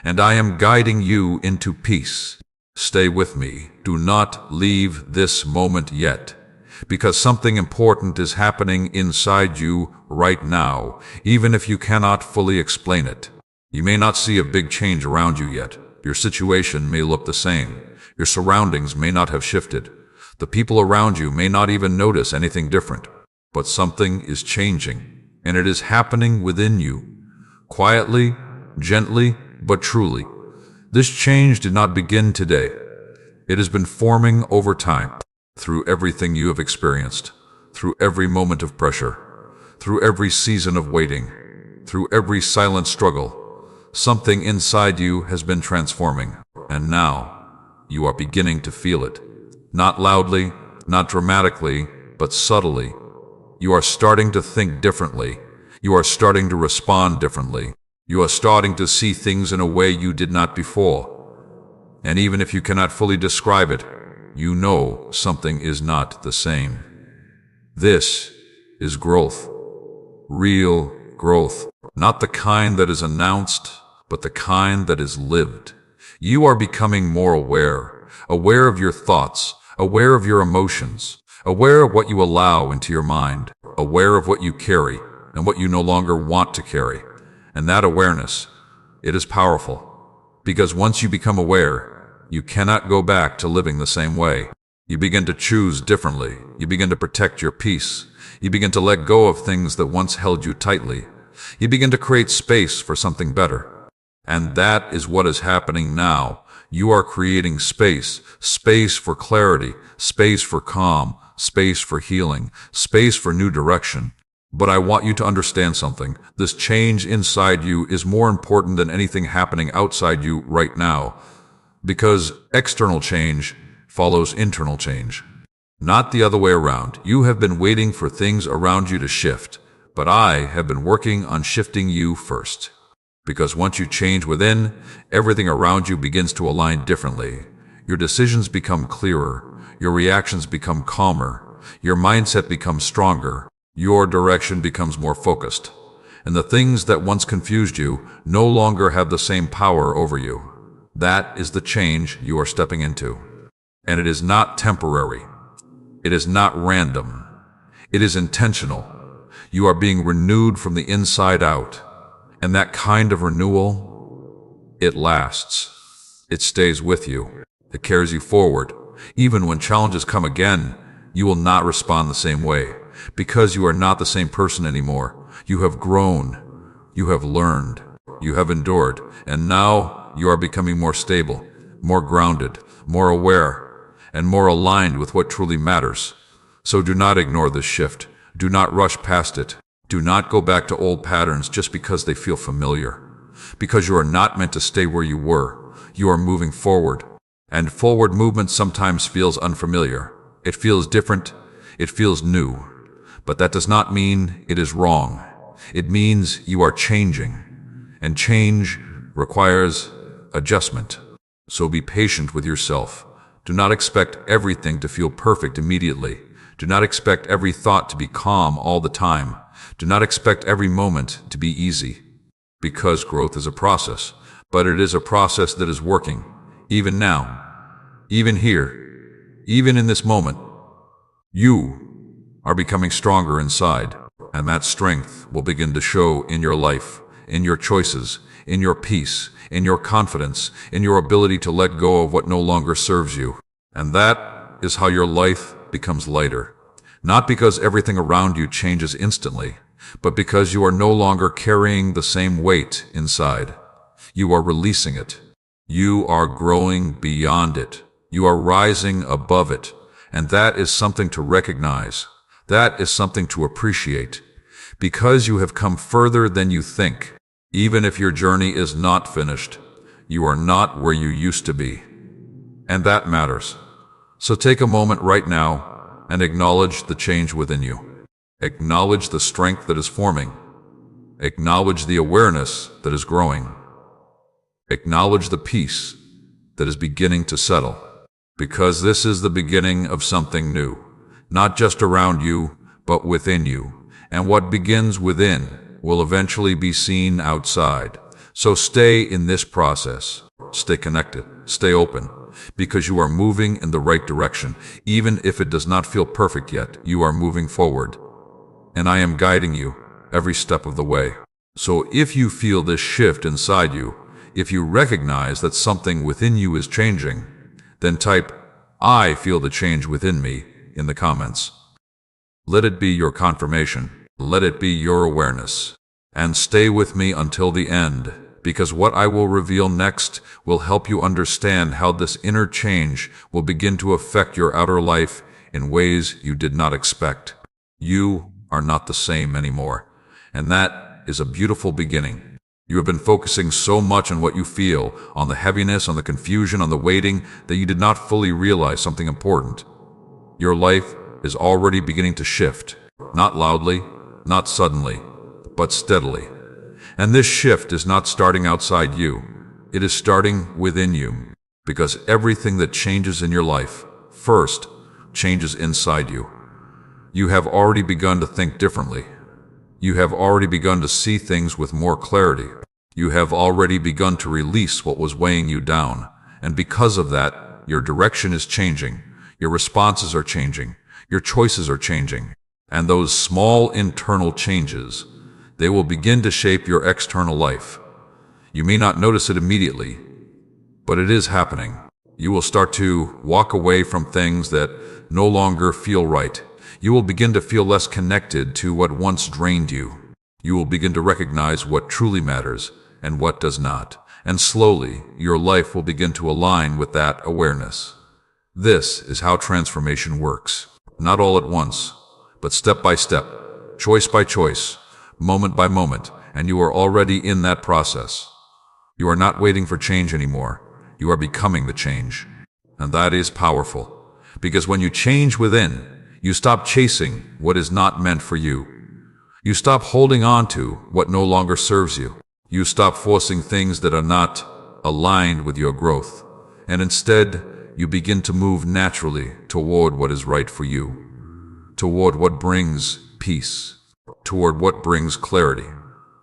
And I am guiding you into peace. Stay with me. Do not leave this moment yet, because something important is happening inside you right now, even if you cannot fully explain it. You may not see a big change around you yet. Your situation may look the same. Your surroundings may not have shifted. The people around you may not even notice anything different. But something is changing, and it is happening within you. Quietly, gently, but truly. This change did not begin today. It has been forming over time, through everything you have experienced, through every moment of pressure, through every season of waiting, through every silent struggle. Something inside you has been transforming, and now you are beginning to feel it. Not loudly, not dramatically, but subtly. You are starting to think differently. You are starting to respond differently. You are starting to see things in a way you did not before. And even if you cannot fully describe it, you know something is not the same. This is growth. Real growth. Not the kind that is announced, but the kind that is lived. You are becoming more aware of your thoughts, aware of your emotions, aware of what you allow into your mind, aware of what you carry and what you no longer want to carry. And that awareness, it is powerful. Because once you become aware, you cannot go back to living the same way. You begin to choose differently. You begin to protect your peace. You begin to let go of things that once held you tightly. You begin to create space for something better. And that is what is happening now. You are creating space for clarity, space for calm, space for healing, space for new direction. But I want you to understand something. This change inside you is more important than anything happening outside you right now. Because external change follows internal change. Not the other way around. You have been waiting for things around you to shift, but I have been working on shifting you first. Because once you change within, everything around you begins to align differently. Your decisions become clearer. Your reactions become calmer. Your mindset becomes stronger. Your direction becomes more focused. And the things that once confused you no longer have the same power over you. That is the change you are stepping into. And it is not temporary. It is not random. It is intentional. You are being renewed from the inside out. And that kind of renewal, it lasts. It stays with you. It carries you forward. Even when challenges come again, you will not respond the same way. Because you are not the same person anymore. You have grown. You have learned. You have endured. And now you are becoming more stable, more grounded, more aware, and more aligned with what truly matters. So do not ignore this shift. Do not rush past it. Do not go back to old patterns just because they feel familiar. Because you are not meant to stay where you were. You are moving forward. And forward movement sometimes feels unfamiliar. It feels different. It feels new. But that does not mean it is wrong. It means you are changing. And change requires adjustment. So be patient with yourself. Do not expect everything to feel perfect immediately. Do not expect every thought to be calm all the time. Do not expect every moment to be easy. Because growth is a process. But it is a process that is working. Even now. Even here. Even in this moment. You are becoming stronger inside. And that strength will begin to show in your life, in your choices, in your peace, in your confidence, in your ability to let go of what no longer serves you. And that is how your life becomes lighter. Not because everything around you changes instantly, but because you are no longer carrying the same weight inside. You are releasing it. You are growing beyond it. You are rising above it. And that is something to recognize. That is something to appreciate. Because you have come further than you think. Even if your journey is not finished, you are not where you used to be. And that matters. So take a moment right now and acknowledge the change within you. Acknowledge the strength that is forming. Acknowledge the awareness that is growing. Acknowledge the peace that is beginning to settle. Because this is the beginning of something new. Not just around you, but within you. And what begins within will eventually be seen outside. So stay in this process. Stay connected. Stay open. Because you are moving in the right direction. Even if it does not feel perfect yet, you are moving forward. And I am guiding you every step of the way. So if you feel this shift inside you, if you recognize that something within you is changing, then type, "I feel the change within me," in the comments. Let it be your confirmation. Let it be your awareness. And stay with me until the end, because what I will reveal next will help you understand how this inner change will begin to affect your outer life in ways you did not expect. You are not the same anymore. And that is a beautiful beginning. You have been focusing so much on what you feel, on the heaviness, on the confusion, on the waiting, that you did not fully realize something important. Your life is already beginning to shift, not loudly, not suddenly, but steadily. And this shift is not starting outside you. It is starting within you, because everything that changes in your life first changes inside you. You have already begun to think differently. You have already begun to see things with more clarity. You have already begun to release what was weighing you down. And because of that, your direction is changing. Your responses are changing. Your choices are changing. And those small internal changes, they will begin to shape your external life. You may not notice it immediately, but it is happening. You will start to walk away from things that no longer feel right. You will begin to feel less connected to what once drained you. You will begin to recognize what truly matters and what does not. And slowly, your life will begin to align with that awareness. This is how transformation works. Not all at once, but step by step, choice by choice, moment by moment, and you are already in that process. You are not waiting for change anymore. You are becoming the change. And that is powerful, because when you change within, you stop chasing what is not meant for you. You stop holding on to what no longer serves you. You stop forcing things that are not aligned with your growth. And instead, you begin to move naturally toward what is right for you, toward what brings peace, toward what brings clarity,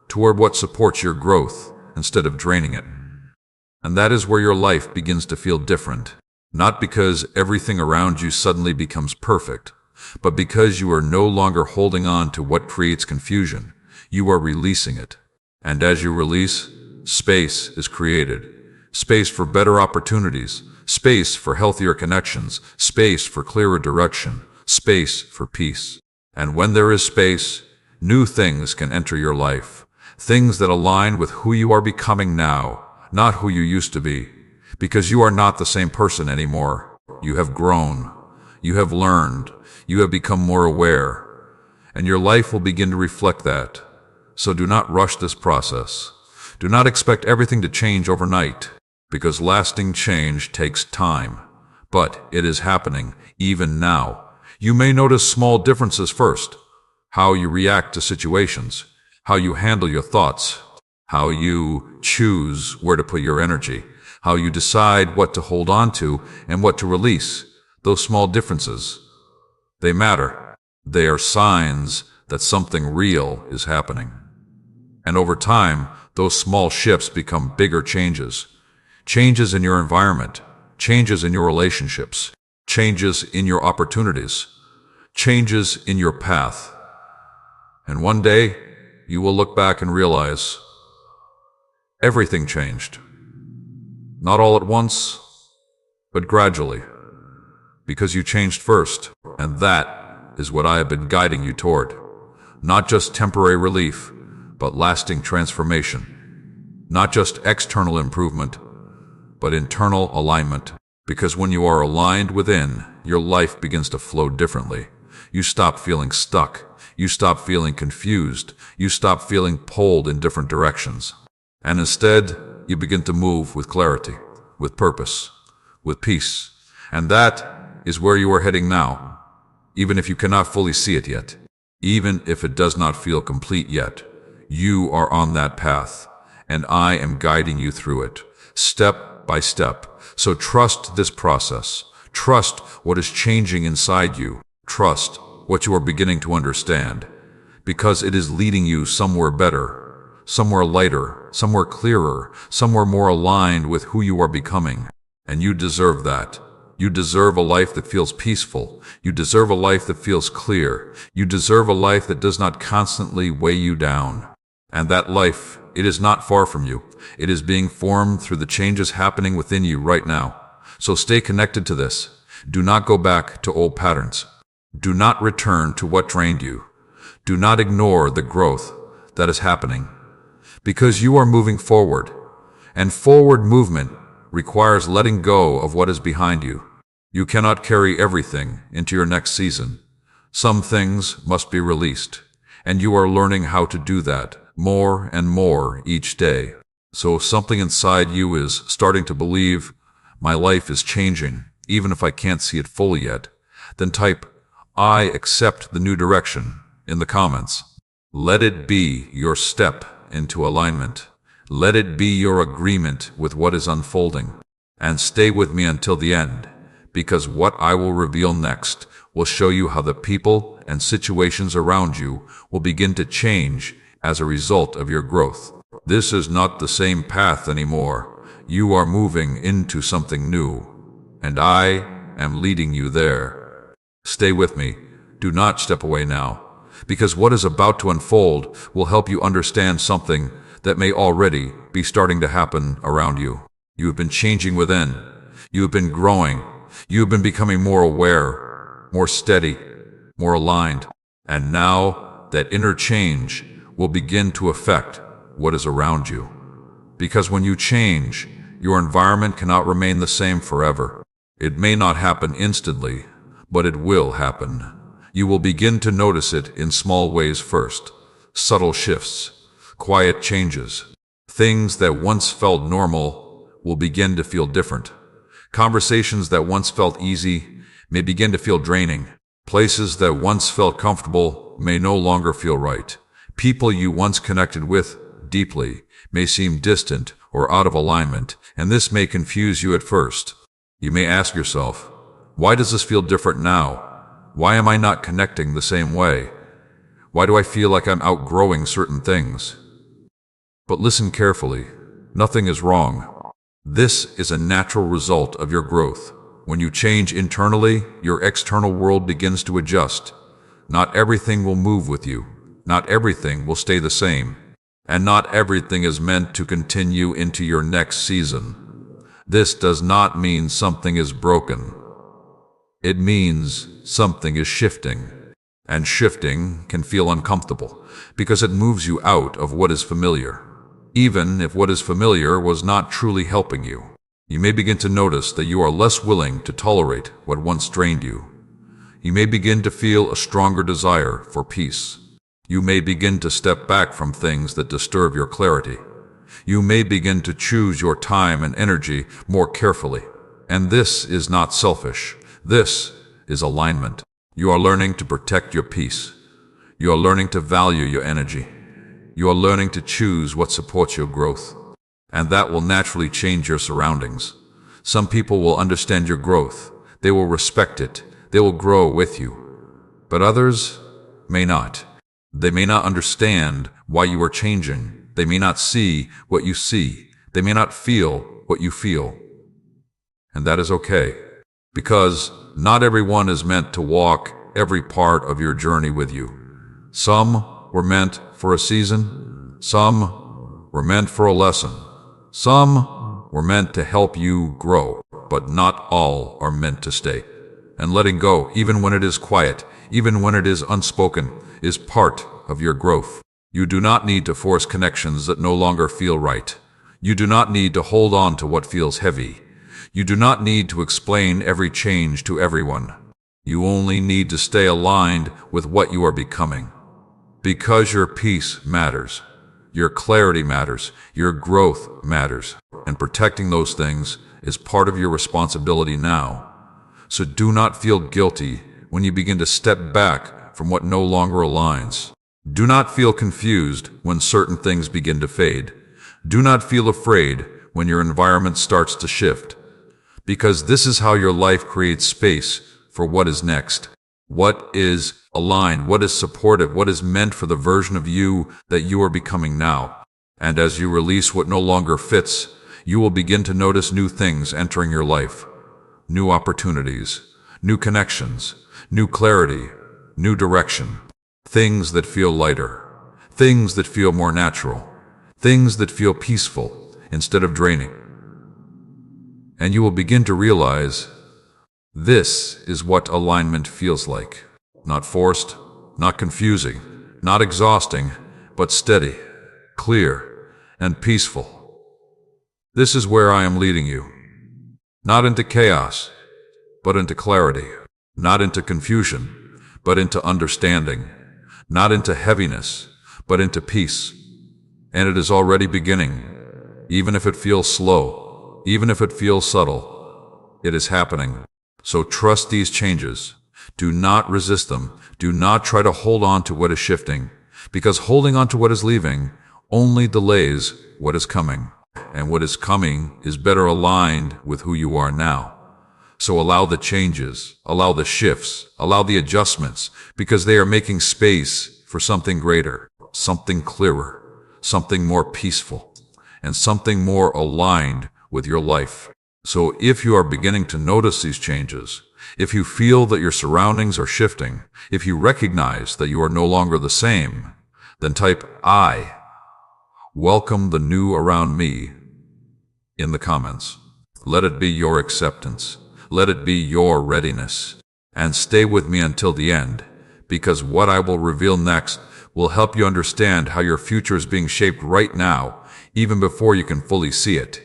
toward what supports your growth instead of draining it. And that is where your life begins to feel different, not because everything around you suddenly becomes perfect, but because you are no longer holding on to what creates confusion. You are releasing it. And as you release, space is created. Space for better opportunities, space for healthier connections, space for clearer direction, space for peace. And when there is space, new things can enter your life. Things that align with who you are becoming now, not who you used to be. Because you are not the same person anymore. You have grown. You have learned. You have become more aware. And your life will begin to reflect that. So do not rush this process. Do not expect everything to change overnight, because lasting change takes time. But it is happening even now. You may notice small differences first. How you react to situations, how you handle your thoughts, how you choose where to put your energy, how you decide what to hold on to and what to release. Those small differences, they matter. They are signs that something real is happening. And over time, those small shifts become bigger changes. Changes in your environment, changes in your relationships, changes in your opportunities, changes in your path. And one day, you will look back and realize everything changed. Not all at once, but gradually. Because you changed first, and that is what I have been guiding you toward. Not just temporary relief, but lasting transformation. Not just external improvement, but internal alignment. Because when you are aligned within, your life begins to flow differently. You stop feeling stuck. You stop feeling confused. You stop feeling pulled in different directions. And instead, you begin to move with clarity, with purpose, with peace. And that is where you are heading now, even if you cannot fully see it yet. Even if it does not feel complete yet, you are on that path, and I am guiding you through it, step by step. So trust this process. Trust what is changing inside you. Trust what you are beginning to understand, because it is leading you somewhere better, somewhere lighter, somewhere clearer, somewhere more aligned with who you are becoming. And you deserve that. You deserve a life that feels peaceful. You deserve a life that feels clear. You deserve a life that does not constantly weigh you down. And that life, it is not far from you. It is being formed through the changes happening within you right now. So stay connected to this. Do not go back to old patterns. Do not return to what drained you. Do not ignore the growth that is happening, because you are moving forward, and forward movement requires letting go of what is behind you. You cannot carry everything into your next season. Some things must be released, and you are learning how to do that more and more each day. So if something inside you is starting to believe, my life is changing, even if I can't see it fully yet, then type, "I accept the new direction," in the comments. Let it be your step into alignment. Let it be your agreement with what is unfolding. And stay with me until the end, because what I will reveal next will show you how the people and situations around you will begin to change as a result of your growth. This is not the same path anymore. You are moving into something new, and I am leading you there. Stay with me. Do not step away now, because what is about to unfold will help you understand something that may already be starting to happen around you. You have been changing within. You have been growing. You have been becoming more aware, more steady, more aligned. And now that inner change will begin to affect what is around you. Because when you change, your environment cannot remain the same forever. It may not happen instantly, but it will happen. You will begin to notice it in small ways first. Subtle shifts, quiet changes. Things that once felt normal will begin to feel different. Conversations that once felt easy may begin to feel draining. Places that once felt comfortable may no longer feel right. People you once connected with deeply may seem distant or out of alignment, and this may confuse you at first. You may ask yourself, why does this feel different now? Why am I not connecting the same way? Why do I feel like I'm outgrowing certain things? But listen carefully. Nothing is wrong. This is a natural result of your growth. When you change internally, your external world begins to adjust. Not everything will move with you. Not everything will stay the same. And not everything is meant to continue into your next season. This does not mean something is broken. It means something is shifting. And shifting can feel uncomfortable because it moves you out of what is familiar. Even if what is familiar was not truly helping you, you may begin to notice that you are less willing to tolerate what once drained you. You may begin to feel a stronger desire for peace. You may begin to step back from things that disturb your clarity. You may begin to choose your time and energy more carefully. And this is not selfish. This is alignment. You are learning to protect your peace. You are learning to value your energy. You are learning to choose what supports your growth. And that will naturally change your surroundings. Some people will understand your growth. They will respect it. They will grow with you. But others may not. They may not understand why you are changing. They may not see what you see. They may not feel what you feel. And that is okay. Because not everyone is meant to walk every part of your journey with you. Some were meant for a season. Some were meant for a lesson. Some were meant to help you grow. But not all are meant to stay. And letting go, even when it is quiet, even when it is unspoken, is part of your growth. You do not need to force connections that no longer feel right. You do not need to hold on to what feels heavy. You do not need to explain every change to everyone. You only need to stay aligned with what you are becoming. Because your peace matters. Your clarity matters. Your growth matters. And protecting those things is part of your responsibility now. So do not feel guilty when you begin to step back from what no longer aligns. Do not feel confused when certain things begin to fade. Do not feel afraid when your environment starts to shift. Because this is how your life creates space for what is next. What is aligned, what is supportive, what is meant for the version of you that you are becoming now. And as you release what no longer fits, you will begin to notice new things entering your life. New opportunities, new connections, new clarity, new direction. Things that feel lighter, things that feel more natural, things that feel peaceful instead of draining. And you will begin to realize this is what alignment feels like. Not forced, not confusing, not exhausting, but steady, clear, and peaceful. This is where I am leading you. Not into chaos, but into clarity. Not into confusion, but into understanding. Not into heaviness, but into peace. And it is already beginning. Even if it feels slow, even if it feels subtle, it is happening. So trust these changes. Do not resist them. Do not try to hold on to what is shifting, because holding on to what is leaving only delays what is coming. And what is coming is better aligned with who you are now. So allow the changes, allow the shifts, allow the adjustments, because they are making space for something greater, something clearer, something more peaceful, and something more aligned with your life. So if you are beginning to notice these changes, if you feel that your surroundings are shifting, if you recognize that you are no longer the same, then type "I welcome the new around me" in the comments. Let it be your acceptance. Let it be your readiness. And stay with me until the end, because what I will reveal next will help you understand how your future is being shaped right now, even before you can fully see it.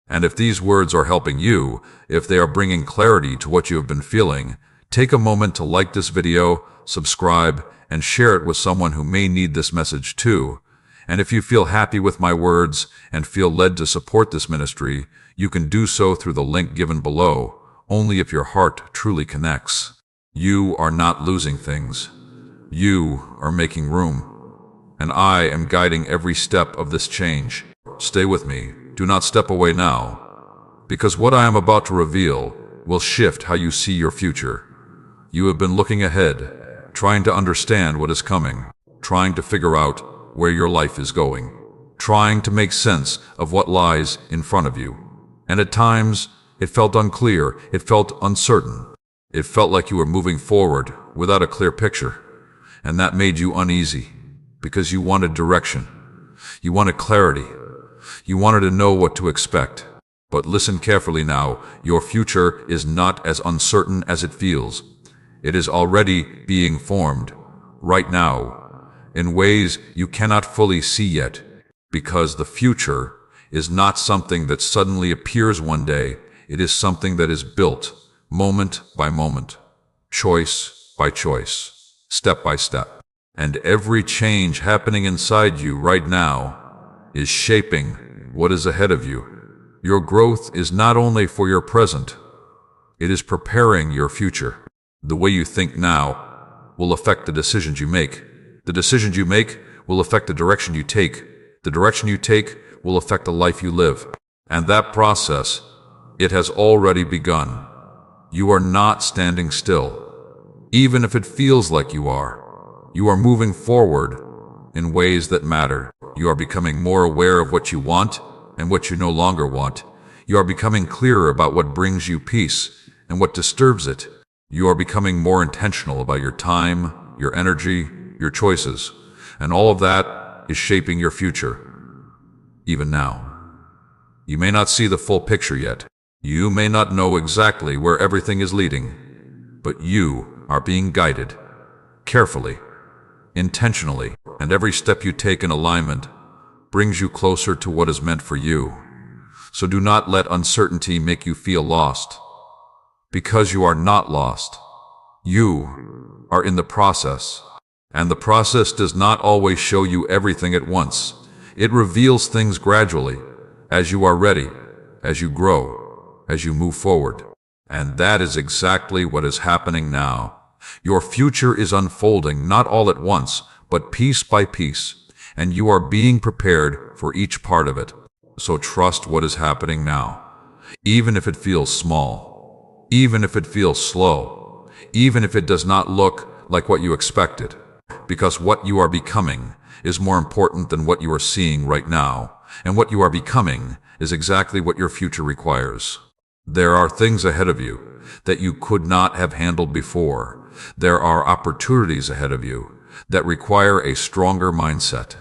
And if these words are helping you, if they are bringing clarity to what you have been feeling, take a moment to like this video, subscribe, and share it with someone who may need this message too. And if you feel happy with my words and feel led to support this ministry, you can do so through the link given below, only if your heart truly connects. You are not losing things. You are making room. And I am guiding every step of this change. Stay with me. Do not step away now, because what I am about to reveal will shift how you see your future. You have been looking ahead, trying to understand what is coming, trying to figure out where your life is going, trying to make sense of what lies in front of you. And at times, it felt unclear, it felt uncertain. It felt like you were moving forward without a clear picture. And that made you uneasy, because you wanted direction. You wanted clarity. You wanted to know what to expect. But listen carefully now. Your future is not as uncertain as it feels. It is already being formed, right now, in ways you cannot fully see yet, because the future is not something that suddenly appears one day. It is something that is built moment by moment, choice by choice, step by step. And every change happening inside you right now is shaping what is ahead of you. Your growth is not only for your present, it is preparing your future. The way you think now will affect the decisions you make. The decisions you make will affect the direction you take. The direction you take will affect the life you live. And that process, it has already begun. You are not standing still, even if it feels like you are. You are moving forward in ways that matter. You are becoming more aware of what you want and what you no longer want. You are becoming clearer about what brings you peace and what disturbs it. You are becoming more intentional about your time, your energy, your choices, and all of that is shaping your future, even now. You may not see the full picture yet. You may not know exactly where everything is leading, but you are being guided carefully, intentionally, and every step you take in alignment brings you closer to what is meant for you. So do not let uncertainty make you feel lost, because you are not lost. You are in the process, and the process does not always show you everything at once. It reveals things gradually, as you are ready, as you grow, as you move forward. And that is exactly what is happening now. Your future is unfolding not all at once, but piece by piece, and you are being prepared for each part of it. So trust what is happening now, even if it feels small, even if it feels slow, even if it does not look like what you expected, because what you are becoming is more important than what you are seeing right now, and what you are becoming is exactly what your future requires. There are things ahead of you that you could not have handled before. There are opportunities ahead of you that require a stronger mindset.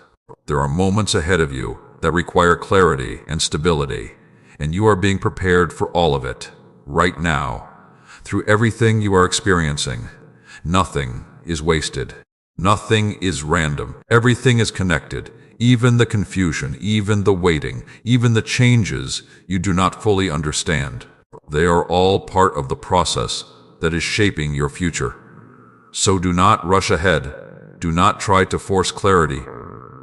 There are moments ahead of you that require clarity and stability, and you are being prepared for all of it, right now. Through everything you are experiencing, nothing is wasted. Nothing is random. Everything is connected. Even the confusion, even the waiting, even the changes you do not fully understand. They are all part of the process that is shaping your future. So do not rush ahead. Do not try to force clarity.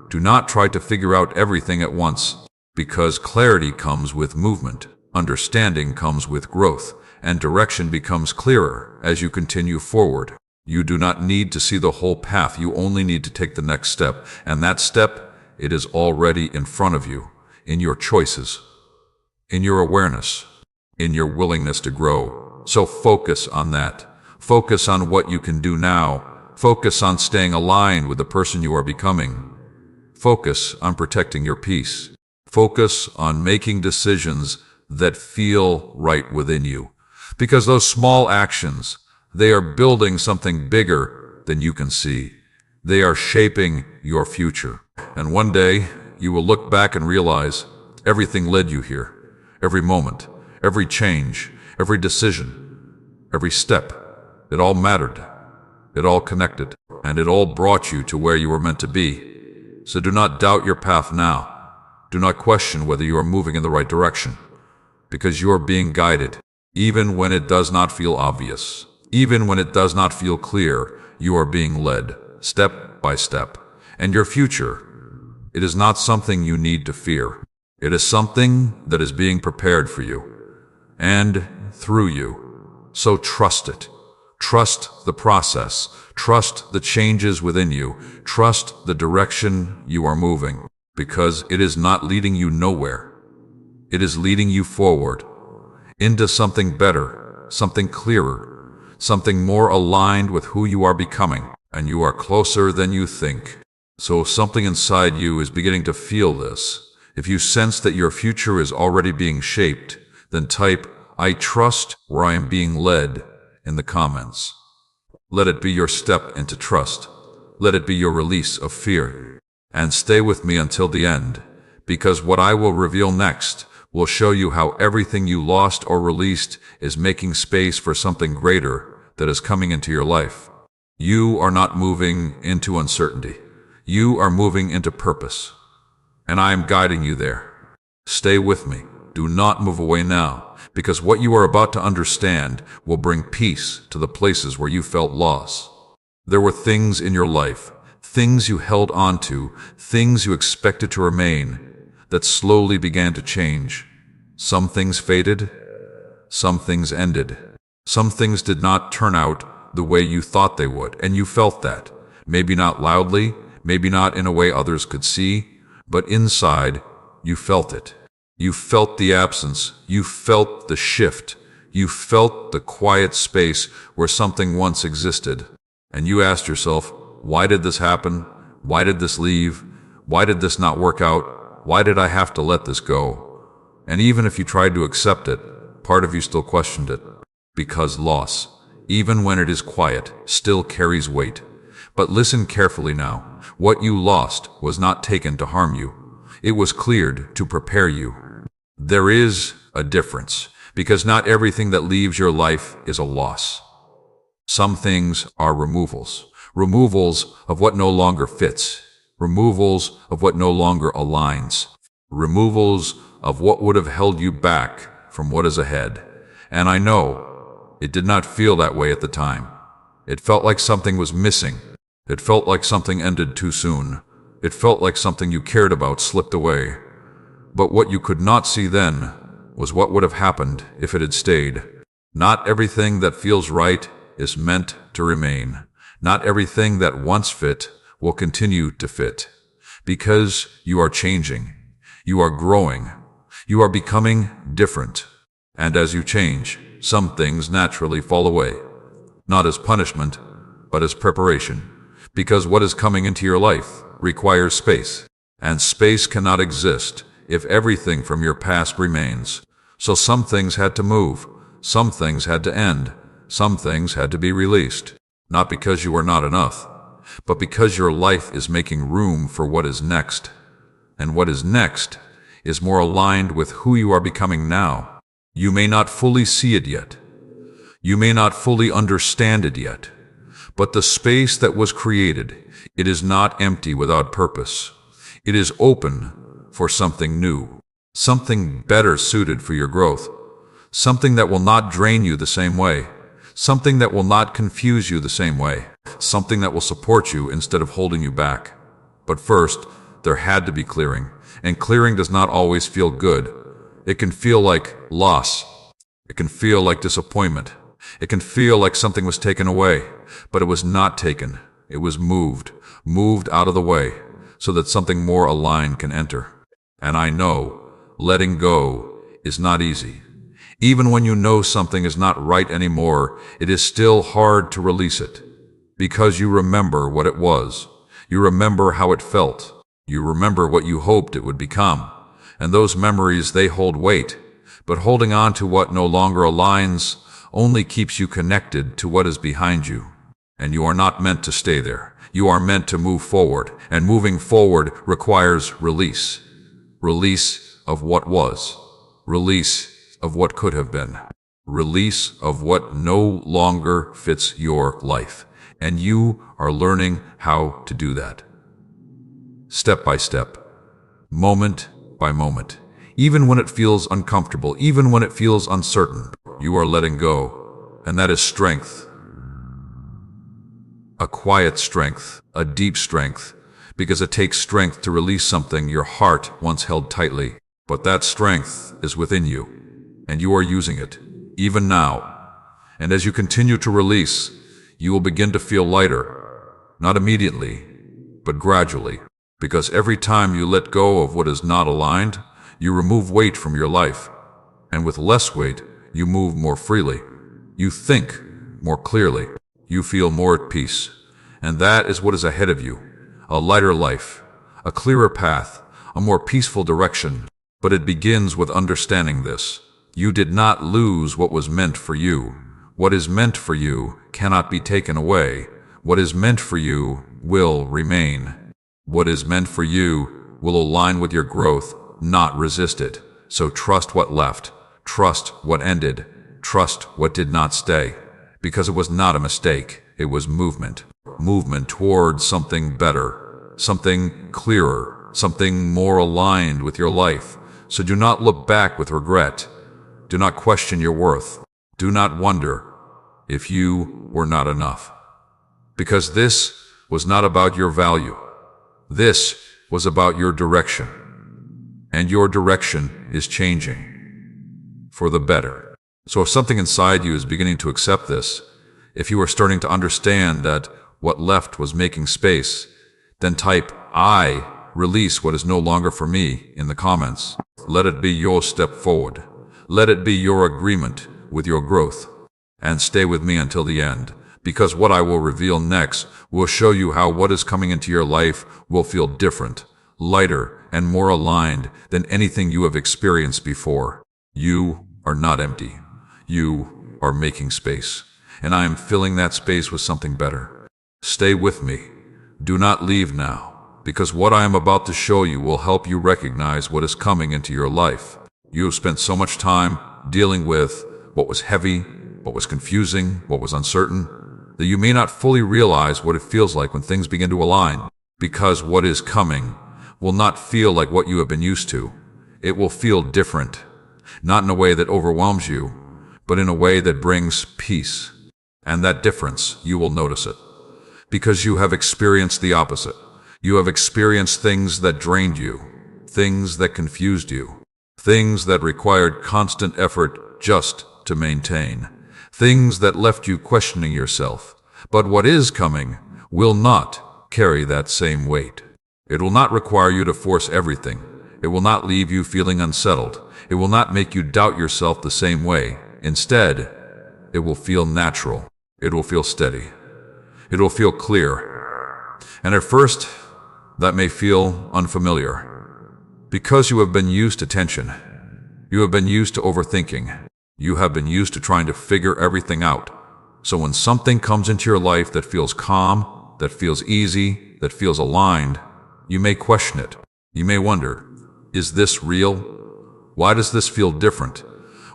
Do not try to figure out everything at once, because clarity comes with movement, Understanding comes with growth, and direction becomes clearer as you continue forward. You do not need to see the whole path, you only need to take the next step, and that step, it is already in front of you, in your choices, in your awareness, in your willingness to grow. So focus on that. Focus on what you can do now. Focus on staying aligned with the person you are becoming. Focus on protecting your peace. Focus on making decisions that feel right within you. Because those small actions, they are building something bigger than you can see. They are shaping your future. And one day, you will look back and realize everything led you here. Every moment, every change, every decision, every step, it all mattered. It all connected. And it all brought you to where you were meant to be. So do not doubt your path now. Do not question whether you are moving in the right direction. Because you are being guided. Even when it does not feel obvious. Even when it does not feel clear, you are being led, step by step. And your future, it is not something you need to fear. It is something that is being prepared for you. And through you. So trust it. Trust the process. Trust the changes within you. Trust the direction you are moving. Because it is not leading you nowhere. It is leading you forward. Into something better. Something clearer. Something more aligned with who you are becoming. And you are closer than you think. So if something inside you is beginning to feel this, if you sense that your future is already being shaped, then type, "I trust where I am being led," in the comments. Let it be your step into trust. Let it be your release of fear. And stay with me until the end, because what I will reveal next will show you how everything you lost or released is making space for something greater that is coming into your life. You are not moving into uncertainty. You are moving into purpose. And I am guiding you there. Stay with me. Do not move away now, because what you are about to understand will bring peace to the places where you felt loss. There were things in your life, things you held on to, things you expected to remain, that slowly began to change. Some things faded, some things ended. Some things did not turn out the way you thought they would, and you felt that. Maybe not loudly, maybe not in a way others could see, but inside, you felt it. You felt the absence, you felt the shift, you felt the quiet space where something once existed. And you asked yourself, why did this happen? Why did this leave? Why did this not work out? Why did I have to let this go? And even if you tried to accept it, part of you still questioned it. Because loss, even when it is quiet, still carries weight. But listen carefully now. What you lost was not taken to harm you. It was cleared to prepare you. There is a difference, because not everything that leaves your life is a loss. Some things are removals. Removals of what no longer fits. Removals of what no longer aligns. Removals of what would have held you back from what is ahead. And I know it did not feel that way at the time. It felt like something was missing. It felt like something ended too soon. It felt like something you cared about slipped away. But what you could not see then was what would have happened if it had stayed. Not everything that feels right is meant to remain. Not everything that once fit will continue to fit. Because you are changing. You are growing. You are becoming different. And as you change, some things naturally fall away. Not as punishment, but as preparation. Because what is coming into your life requires space. And space cannot exist if everything from your past remains. So some things had to move. Some things had to end. Some things had to be released. Not because you are not enough, but because your life is making room for what is next. And what is next is more aligned with who you are becoming now. You may not fully see it yet. You may not fully understand it yet. But the space that was created, it is not empty without purpose. It is open for something new, something better suited for your growth, something that will not drain you the same way, something that will not confuse you the same way, something that will support you instead of holding you back. But first, there had to be clearing, and clearing does not always feel good. It can feel like loss. It can feel like disappointment. It can feel like something was taken away, but it was not taken. It was moved out of the way so that something more aligned can enter. And I know letting go is not easy. Even when you know something is not right anymore, it is still hard to release it because you remember what it was. You remember how it felt. You remember what you hoped it would become. And those memories, they hold weight. But holding on to what no longer aligns only keeps you connected to what is behind you. And you are not meant to stay there. You are meant to move forward. And moving forward requires release. Release of what was. Release of what could have been. Release of what no longer fits your life. And you are learning how to do that. Step by step. Moment by moment. Even when it feels uncomfortable, even when it feels uncertain, you are letting go. And that is strength. A quiet strength, a deep strength, because it takes strength to release something your heart once held tightly. But that strength is within you, and you are using it, even now. And as you continue to release, you will begin to feel lighter, not immediately, but gradually. Because every time you let go of what is not aligned, you remove weight from your life. And with less weight, you move more freely. You think more clearly. You feel more at peace. And that is what is ahead of you. A lighter life, a clearer path, a more peaceful direction. But it begins with understanding this. You did not lose what was meant for you. What is meant for you cannot be taken away. What is meant for you will remain. What is meant for you will align with your growth, not resist it. So trust what left. Trust what ended. Trust what did not stay. Because it was not a mistake. It was movement. Movement towards something better, something clearer, something more aligned with your life. So do not look back with regret. Do not question your worth. Do not wonder if you were not enough. Because this was not about your value. This was about your direction. And your direction is changing for the better. So if something inside you is beginning to accept this, if you are starting to understand that what left was making space, then type "I release what is no longer for me" in the comments. Let it be your step forward. Let it be your agreement with your growth. And stay with me until the end, because what I will reveal next will show you how what is coming into your life will feel different, lighter, and more aligned than anything you have experienced before. You are not empty. You are making space. And I am filling that space with something better. Stay with me. Do not leave now, because what I am about to show you will help you recognize what is coming into your life. You have spent so much time dealing with what was heavy, what was confusing, what was uncertain, that you may not fully realize what it feels like when things begin to align, because what is coming will not feel like what you have been used to. It will feel different, not in a way that overwhelms you, but in a way that brings peace. And that difference, you will notice it. Because you have experienced the opposite. You have experienced things that drained you, things that confused you, things that required constant effort just to maintain, things that left you questioning yourself. But what is coming will not carry that same weight. It will not require you to force everything. It will not leave you feeling unsettled. It will not make you doubt yourself the same way. Instead, it will feel natural. It will feel steady. It will feel clear. And at first, that may feel unfamiliar. Because you have been used to tension. You have been used to overthinking. You have been used to trying to figure everything out. So when something comes into your life that feels calm, that feels easy, that feels aligned, you may question it. You may wonder, is this real? Why does this feel different?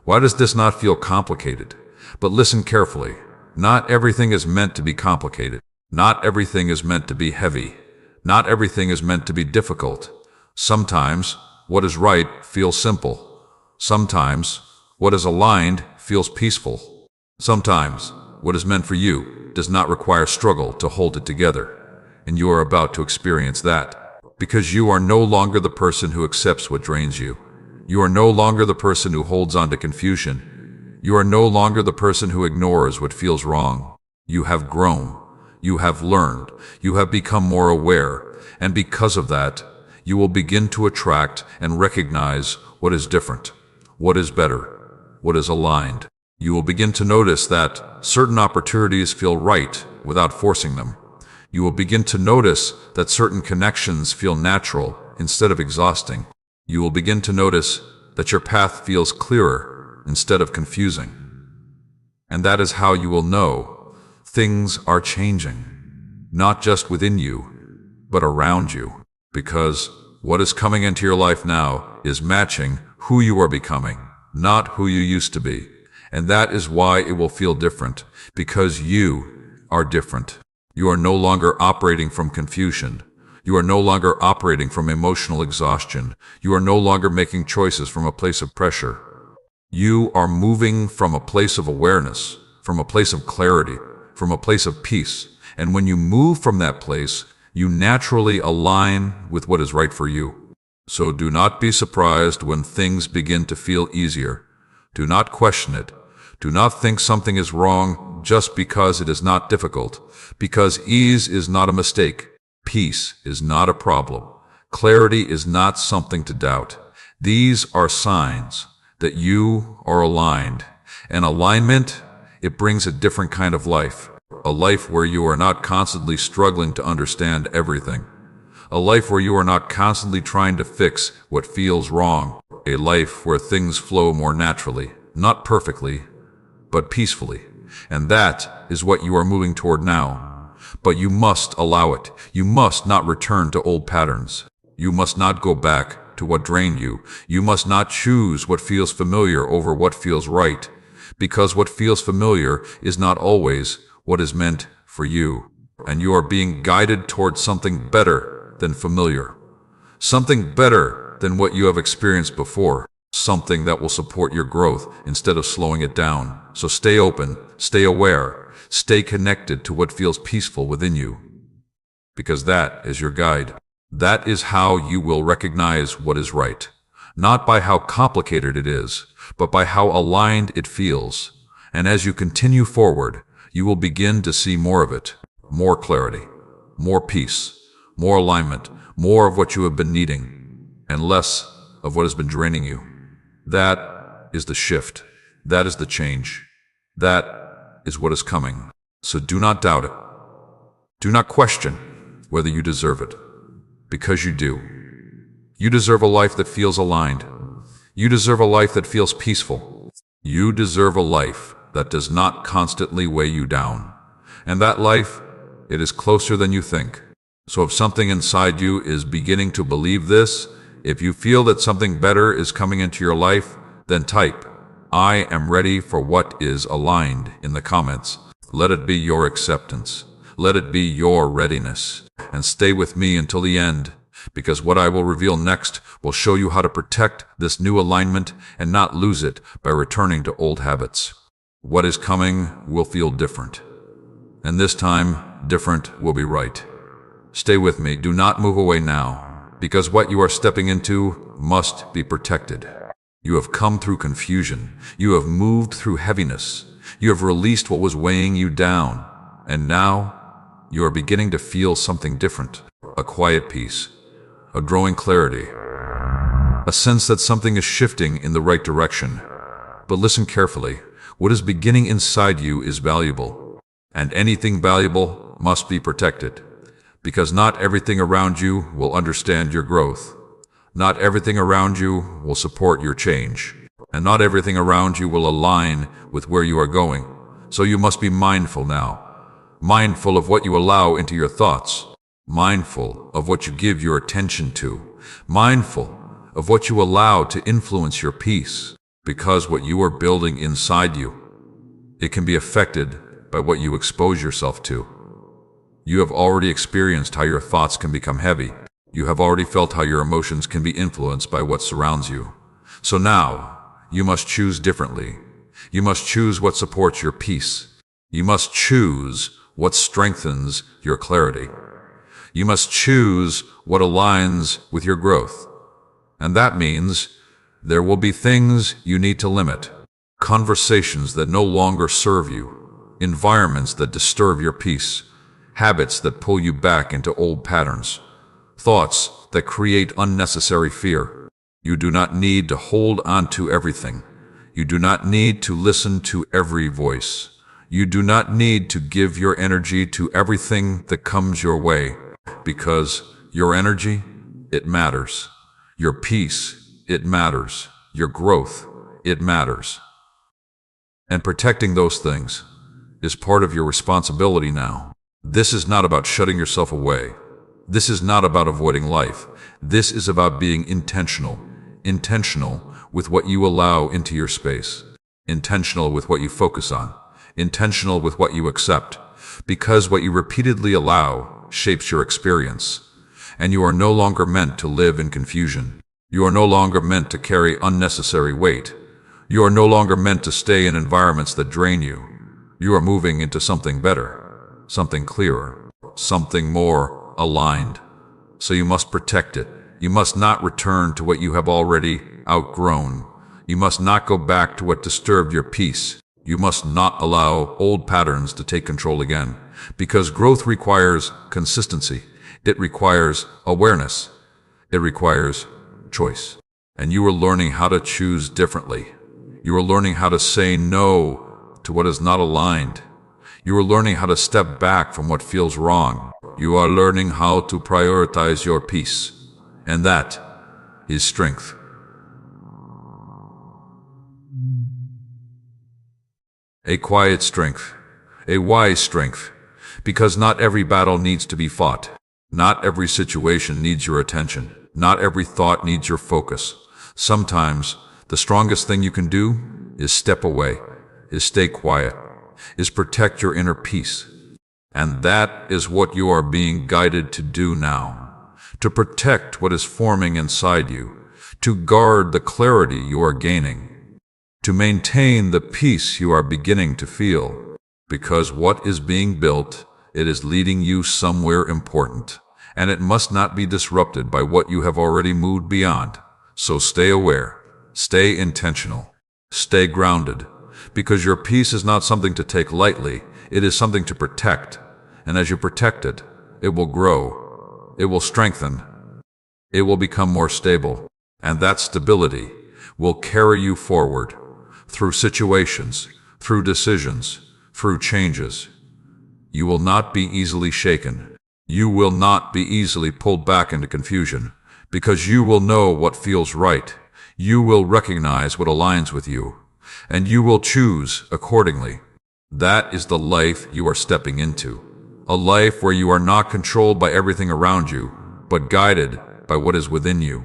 Why does this not feel complicated? But listen carefully. Not everything is meant to be complicated. Not everything is meant to be heavy. Not everything is meant to be difficult. Sometimes what is right feels simple. Sometimes what is aligned feels peaceful. Sometimes what is meant for you does not require struggle to hold it together. And you are about to experience that. Because you are no longer the person who accepts what drains you. You are no longer the person who holds on to confusion. You are no longer the person who ignores what feels wrong. You have grown. You have learned. You have become more aware. And because of that, you will begin to attract and recognize what is different, what is better, what is aligned. You will begin to notice that certain opportunities feel right without forcing them. You will begin to notice that certain connections feel natural instead of exhausting. You will begin to notice that your path feels clearer instead of confusing. And that is how you will know things are changing, not just within you, but around you. Because what is coming into your life now is matching who you are becoming, not who you used to be. And that is why it will feel different, because you are different. You are no longer operating from confusion. You are no longer operating from emotional exhaustion. You are no longer making choices from a place of pressure. You are moving from a place of awareness, from a place of clarity, from a place of peace. And when you move from that place, you naturally align with what is right for you. So do not be surprised when things begin to feel easier. Do not question it. Do not think something is wrong just because it is not difficult, because ease is not a mistake. Peace is not a problem. Clarity is not something to doubt. These are signs that you are aligned. And alignment, it brings a different kind of life. A life where you are not constantly struggling to understand everything. A life where you are not constantly trying to fix what feels wrong. A life where things flow more naturally, not perfectly, but peacefully. And that is what you are moving toward now. But you must allow it. You must not return to old patterns. You must not go back to what drained you. You must not choose what feels familiar over what feels right, because what feels familiar is not always what is meant for you. And you are being guided towards something better than familiar. Something better than what you have experienced before. Something that will support your growth instead of slowing it down. So stay open, stay aware, stay connected to what feels peaceful within you. Because that is your guide. That is how you will recognize what is right. Not by how complicated it is, but by how aligned it feels. And as you continue forward, you will begin to see more of it. More clarity, more peace, more alignment, more of what you have been needing, and less of what has been draining you. That is the shift. That is the change. That is what is coming. So do not doubt it. Do not question whether you deserve it. Because you do. You deserve a life that feels aligned. You deserve a life that feels peaceful. You deserve a life that does not constantly weigh you down. And that life, it is closer than you think. So if something inside you is beginning to believe this, if you feel that something better is coming into your life, then type, "I am ready for what is aligned" in the comments. Let it be your acceptance. Let it be your readiness. And stay with me until the end, because what I will reveal next will show you how to protect this new alignment and not lose it by returning to old habits. What is coming will feel different. And this time, different will be right. Stay with me. Do not move away now. Because what you are stepping into must be protected. You have come through confusion. You have moved through heaviness. You have released what was weighing you down. And now, you are beginning to feel something different. A quiet peace. A growing clarity. A sense that something is shifting in the right direction. But listen carefully. What is beginning inside you is valuable. And anything valuable must be protected. Because not everything around you will understand your growth. Not everything around you will support your change. And not everything around you will align with where you are going. So you must be mindful now. Mindful of what you allow into your thoughts. Mindful of what you give your attention to. Mindful of what you allow to influence your peace. Because what you are building inside you, it can be affected by what you expose yourself to. You have already experienced how your thoughts can become heavy. You have already felt how your emotions can be influenced by what surrounds you. So now, you must choose differently. You must choose what supports your peace. You must choose what strengthens your clarity. You must choose what aligns with your growth. And that means There will be things you need to limit, conversations that no longer serve you, environments that disturb your peace, habits that pull you back into old patterns, thoughts that create unnecessary fear. You do not need to hold on to everything. You do not need to listen to every voice. You do not need to give your energy to everything that comes your way, because your energy, it matters. Your peace, it matters. Your growth, it matters. And protecting those things is part of your responsibility now. This is not about shutting yourself away. This is not about avoiding life. This is about being intentional. Intentional with what you allow into your space. Intentional with what you focus on. Intentional with what you accept. Because what you repeatedly allow shapes your experience. And you are no longer meant to live in confusion. You are no longer meant to carry unnecessary weight. You are no longer meant to stay in environments that drain you. You are moving into something better, something clearer, something more aligned. So you must protect it. You must not return to what you have already outgrown. You must not go back to what disturbed your peace. You must not allow old patterns to take control again. Because growth requires consistency. It requires awareness. It requires choice. And you are learning how to choose differently. You are learning how to say no to what is not aligned. You are learning how to step back from what feels wrong. You are learning how to prioritize your peace. And that is strength. A quiet strength. A wise strength. Because not every battle needs to be fought. Not every situation needs your attention. Not every thought needs your focus. Sometimes, the strongest thing you can do is step away, is stay quiet, is protect your inner peace. And that is what you are being guided to do now. To protect what is forming inside you. To guard the clarity you are gaining. To maintain the peace you are beginning to feel. Because what is being built, it is leading you somewhere important. And it must not be disrupted by what you have already moved beyond. So stay aware, stay intentional, stay grounded, because your peace is not something to take lightly, it is something to protect. And as you protect it, it will grow, it will strengthen, it will become more stable. And that stability will carry you forward, through situations, through decisions, through changes. You will not be easily shaken. You will not be easily pulled back into confusion, because you will know what feels right. You will recognize what aligns with you, and you will choose accordingly. That is the life you are stepping into. A life where you are not controlled by everything around you, but guided by what is within you.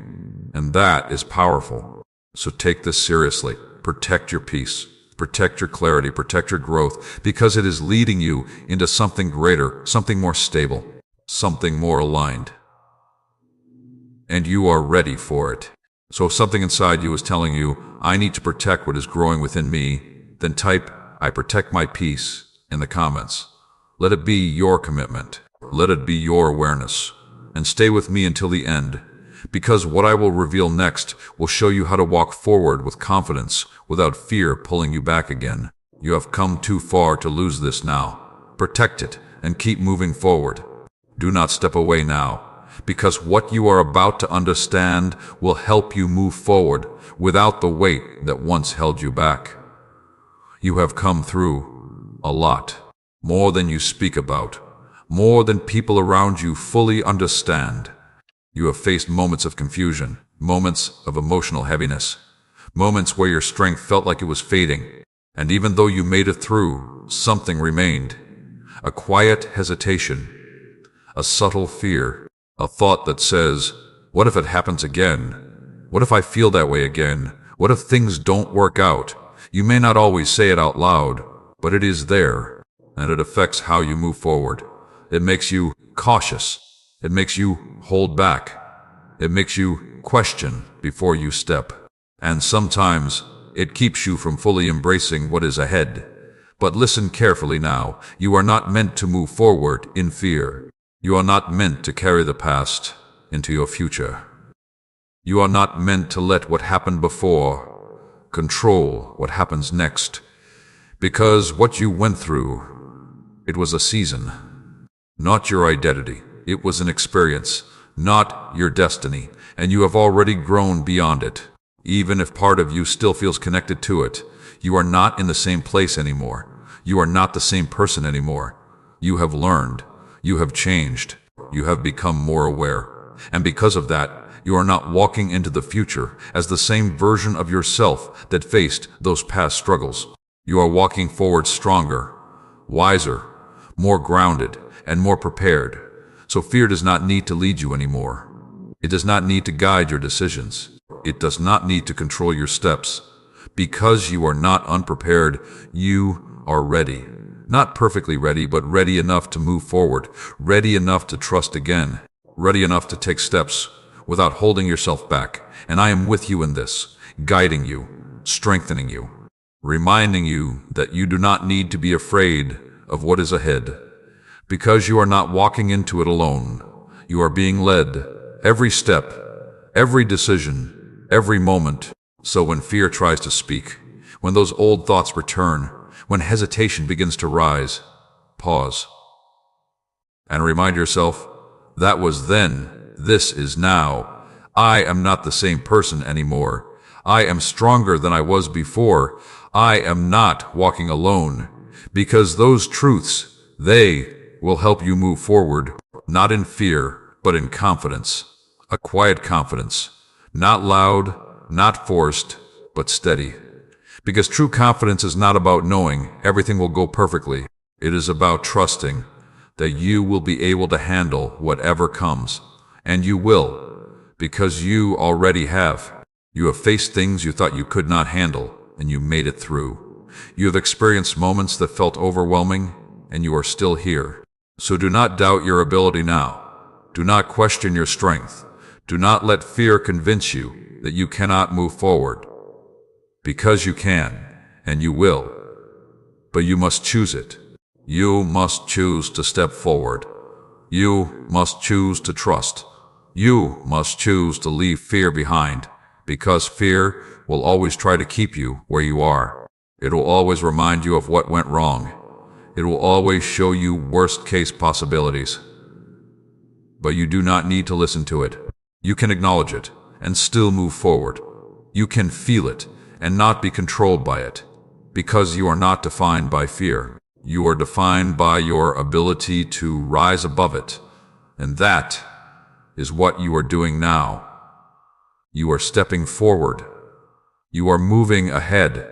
And that is powerful. So take this seriously. Protect your peace. Protect your clarity. Protect your growth, because it is leading you into something greater, something more stable. Something more aligned. And you are ready for it. So if something inside you is telling you, I need to protect what is growing within me, then type, I protect my peace, in the comments. Let it be your commitment. Let it be your awareness. And stay with me until the end, because what I will reveal next will show you how to walk forward with confidence, without fear pulling you back again. You have come too far to lose this now. Protect it, and keep moving forward. Do not step away now, because what you are about to understand will help you move forward without the weight that once held you back. You have come through a lot, more than you speak about, more than people around you fully understand. You have faced moments of confusion, moments of emotional heaviness, moments where your strength felt like it was fading, and even though you made it through, something remained. A quiet hesitation. A subtle fear, a thought that says, what if it happens again? What if I feel that way again? What if things don't work out? You may not always say it out loud, but it is there, and it affects how you move forward. It makes you cautious. It makes you hold back. It makes you question before you step. And sometimes it keeps you from fully embracing what is ahead. But listen carefully now. You are not meant to move forward in fear. You are not meant to carry the past into your future. You are not meant to let what happened before control what happens next, because what you went through, it was a season, not your identity. It was an experience, not your destiny, and you have already grown beyond it. Even if part of you still feels connected to it, you are not in the same place anymore. You are not the same person anymore. You have learned. You have changed. You have become more aware. And because of that, you are not walking into the future as the same version of yourself that faced those past struggles. You are walking forward stronger, wiser, more grounded, and more prepared. So fear does not need to lead you anymore. It does not need to guide your decisions. It does not need to control your steps. Because you are not unprepared, you are ready. Not perfectly ready, but ready enough to move forward, ready enough to trust again, ready enough to take steps without holding yourself back. And I am with you in this, guiding you, strengthening you, reminding you that you do not need to be afraid of what is ahead, because you are not walking into it alone. You are being led every step, every decision, every moment. So when fear tries to speak, when those old thoughts return, when hesitation begins to rise, pause and remind yourself, that was then, this is now. I am not the same person anymore. I am stronger than I was before. I am not walking alone, because those truths, they will help you move forward, not in fear, but in confidence. A quiet confidence, not loud, not forced, but steady. Because true confidence is not about knowing everything will go perfectly. It is about trusting that you will be able to handle whatever comes. And you will, because you already have. You have faced things you thought you could not handle, and you made it through. You have experienced moments that felt overwhelming, and you are still here. So do not doubt your ability now. Do not question your strength. Do not let fear convince you that you cannot move forward. Because you can, and you will. But you must choose it. You must choose to step forward. You must choose to trust. You must choose to leave fear behind, because fear will always try to keep you where you are. It will always remind you of what went wrong. It will always show you worst-case possibilities. But you do not need to listen to it. You can acknowledge it and still move forward. You can feel it and not be controlled by it, because you are not defined by fear. You are defined by your ability to rise above it. And that is what you are doing now. You are stepping forward. You are moving ahead.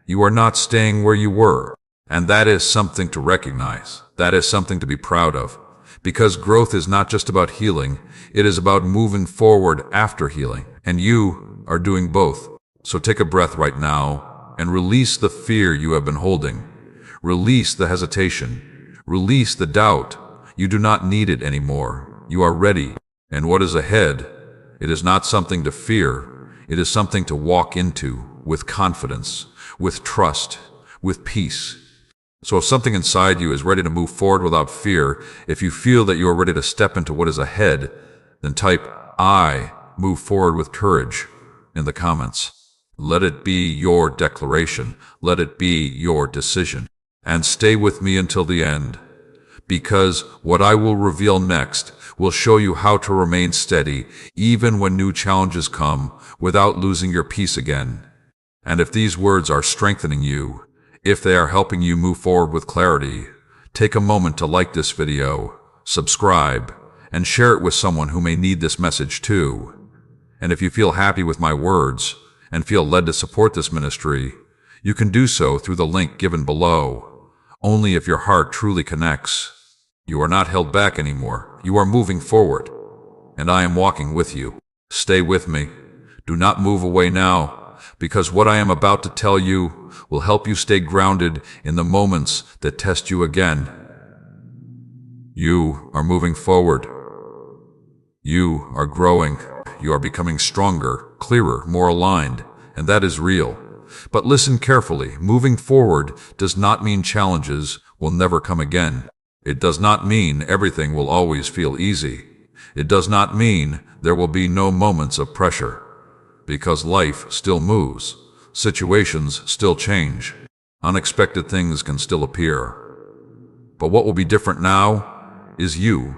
You are not staying where you were. And that is something to recognize. That is something to be proud of. Because growth is not just about healing, it is about moving forward after healing. And you are doing both. So take a breath right now and release the fear you have been holding. Release the hesitation. Release the doubt. You do not need it anymore. You are ready. And what is ahead, it is not something to fear. It is something to walk into with confidence, with trust, with peace. So if something inside you is ready to move forward without fear, if you feel that you are ready to step into what is ahead, then type "I move forward with courage" in the comments. Let it be your declaration. Let it be your decision. And stay with me until the end, because what I will reveal next will show you how to remain steady even when new challenges come without losing your peace again. And if these words are strengthening you, if they are helping you move forward with clarity, take a moment to like this video, subscribe, and share it with someone who may need this message too. And if you feel happy with my words and feel led to support this ministry, you can do so through the link given below. Only if your heart truly connects. You are not held back anymore. You are moving forward. And I am walking with you. Stay with me. Do not move away now, because what I am about to tell you will help you stay grounded in the moments that test you again. You are moving forward. You are growing. You are becoming stronger, clearer, more aligned, and that is real. But listen carefully. Moving forward does not mean challenges will never come again. It does not mean everything will always feel easy. It does not mean there will be no moments of pressure, because life still moves, situations still change, unexpected things can still appear. But what will be different now is you.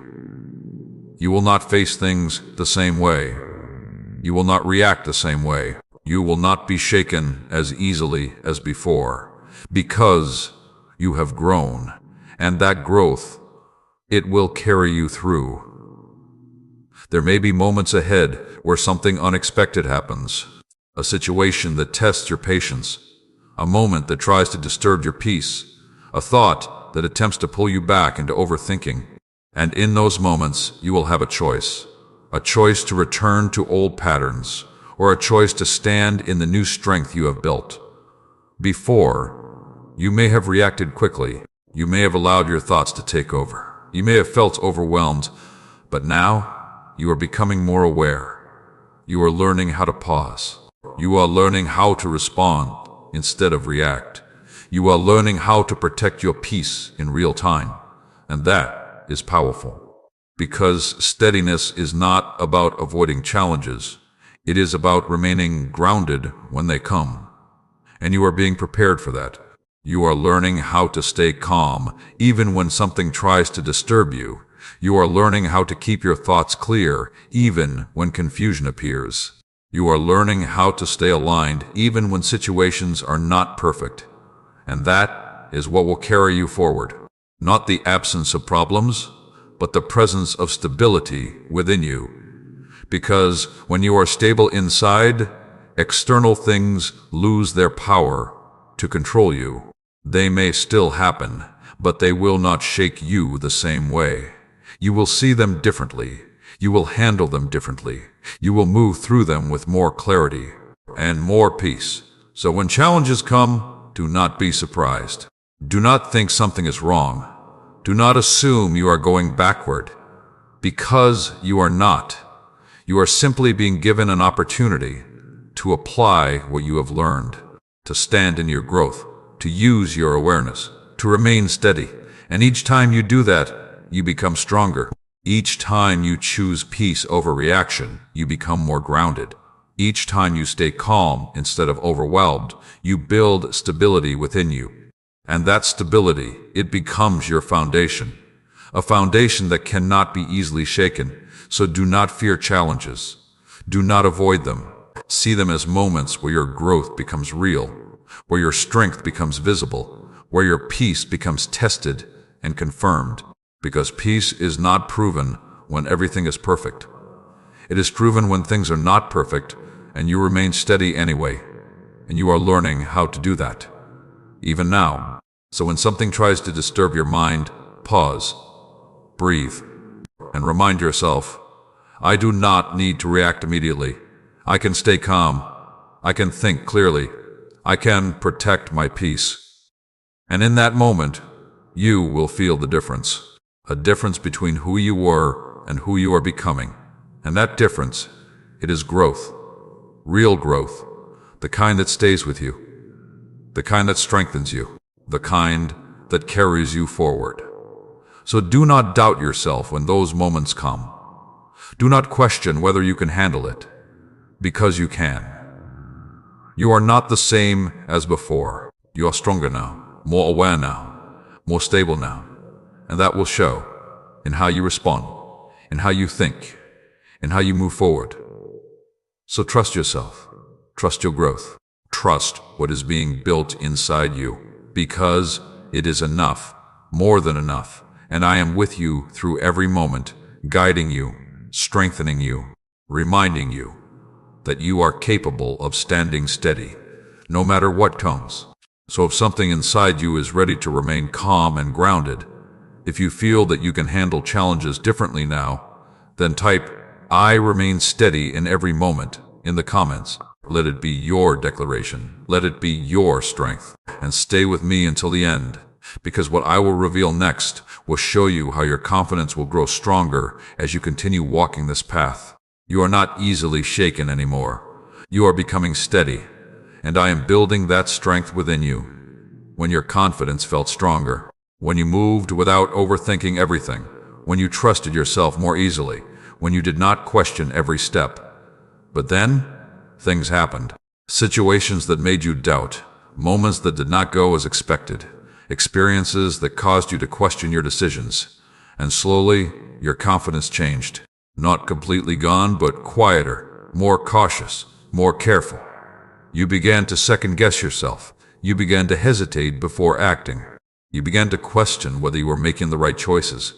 You will not face things the same way. You will not react the same way. You will not be shaken as easily as before, because you have grown, and that growth, it will carry you through. There may be moments ahead where something unexpected happens, a situation that tests your patience, a moment that tries to disturb your peace, a thought that attempts to pull you back into overthinking. And in those moments, you will have a choice to return to old patterns, or a choice to stand in the new strength you have built. Before, you may have reacted quickly. You may have allowed your thoughts to take over. You may have felt overwhelmed, but now you are becoming more aware. You are learning how to pause. You are learning how to respond instead of react. You are learning how to protect your peace in real time, and that is powerful. Because steadiness is not about avoiding challenges. It is about remaining grounded when they come. And you are being prepared for that. You are learning how to stay calm even when something tries to disturb you. You are learning how to keep your thoughts clear even when confusion appears. You are learning how to stay aligned even when situations are not perfect. And that is what will carry you forward. Not the absence of problems, but the presence of stability within you. Because when you are stable inside, external things lose their power to control you. They may still happen, but they will not shake you the same way. You will see them differently. You will handle them differently. You will move through them with more clarity and more peace. So when challenges come, do not be surprised. Do not think something is wrong. Do not assume you are going backward, because you are not. You are simply being given an opportunity to apply what you have learned, to stand in your growth, to use your awareness, to remain steady. And each time you do that, you become stronger. Each time you choose peace over reaction, you become more grounded. Each time you stay calm instead of overwhelmed, you build stability within you. And that stability, it becomes your foundation. A foundation that cannot be easily shaken. So do not fear challenges. Do not avoid them. See them as moments where your growth becomes real, where your strength becomes visible, where your peace becomes tested and confirmed. Because peace is not proven when everything is perfect. It is proven when things are not perfect and you remain steady anyway. And you are learning how to do that, even now. So when something tries to disturb your mind, pause, breathe, and remind yourself, I do not need to react immediately. I can stay calm. I can think clearly. I can protect my peace. And in that moment, you will feel the difference. A difference between who you were and who you are becoming. And that difference, it is growth. Real growth. The kind that stays with you. The kind that strengthens you. The kind that carries you forward. So do not doubt yourself when those moments come. Do not question whether you can handle it, because you can. You are not the same as before. You are stronger now, more aware now, more stable now, and that will show in how you respond, in how you think, in how you move forward. So trust yourself, trust your growth, trust what is being built inside you, because it is enough, more than enough, and I am with you through every moment, guiding you, strengthening you, reminding you that you are capable of standing steady, no matter what comes. So if something inside you is ready to remain calm and grounded, if you feel that you can handle challenges differently now, then type, I remain steady in every moment, in the comments. Let it be your declaration. Let it be your strength. And stay with me until the end, because what I will reveal next will show you how your confidence will grow stronger as you continue walking this path. You are not easily shaken anymore. You are becoming steady, and I am building that strength within you. When your confidence felt stronger, when you moved without overthinking everything, when you trusted yourself more easily, when you did not question every step. But then, things happened. Situations that made you doubt, moments that did not go as expected, experiences that caused you to question your decisions. And slowly, your confidence changed. Not completely gone, but quieter, more cautious, more careful. You began to second-guess yourself. You began to hesitate before acting. You began to question whether you were making the right choices.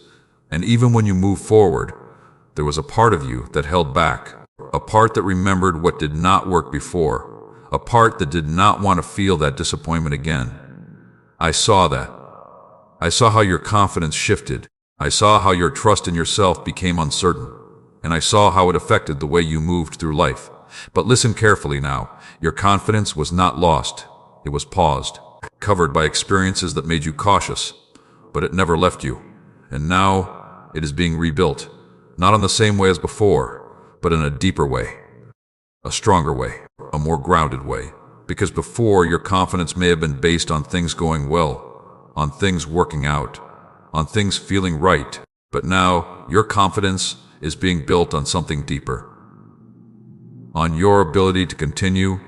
And even when you moved forward, there was a part of you that held back, a part that remembered what did not work before, a part that did not want to feel that disappointment again. I saw that. I saw how your confidence shifted. I saw how your trust in yourself became uncertain. And I saw how it affected the way you moved through life. But listen carefully now. Your confidence was not lost. It was paused, covered by experiences that made you cautious. But it never left you. And now it is being rebuilt. Not in the same way as before, but in a deeper way. A stronger way, a more grounded way. Because before, your confidence may have been based on things going well, on things working out, on things feeling right. But now, your confidence is being built on something deeper. On your ability to continue,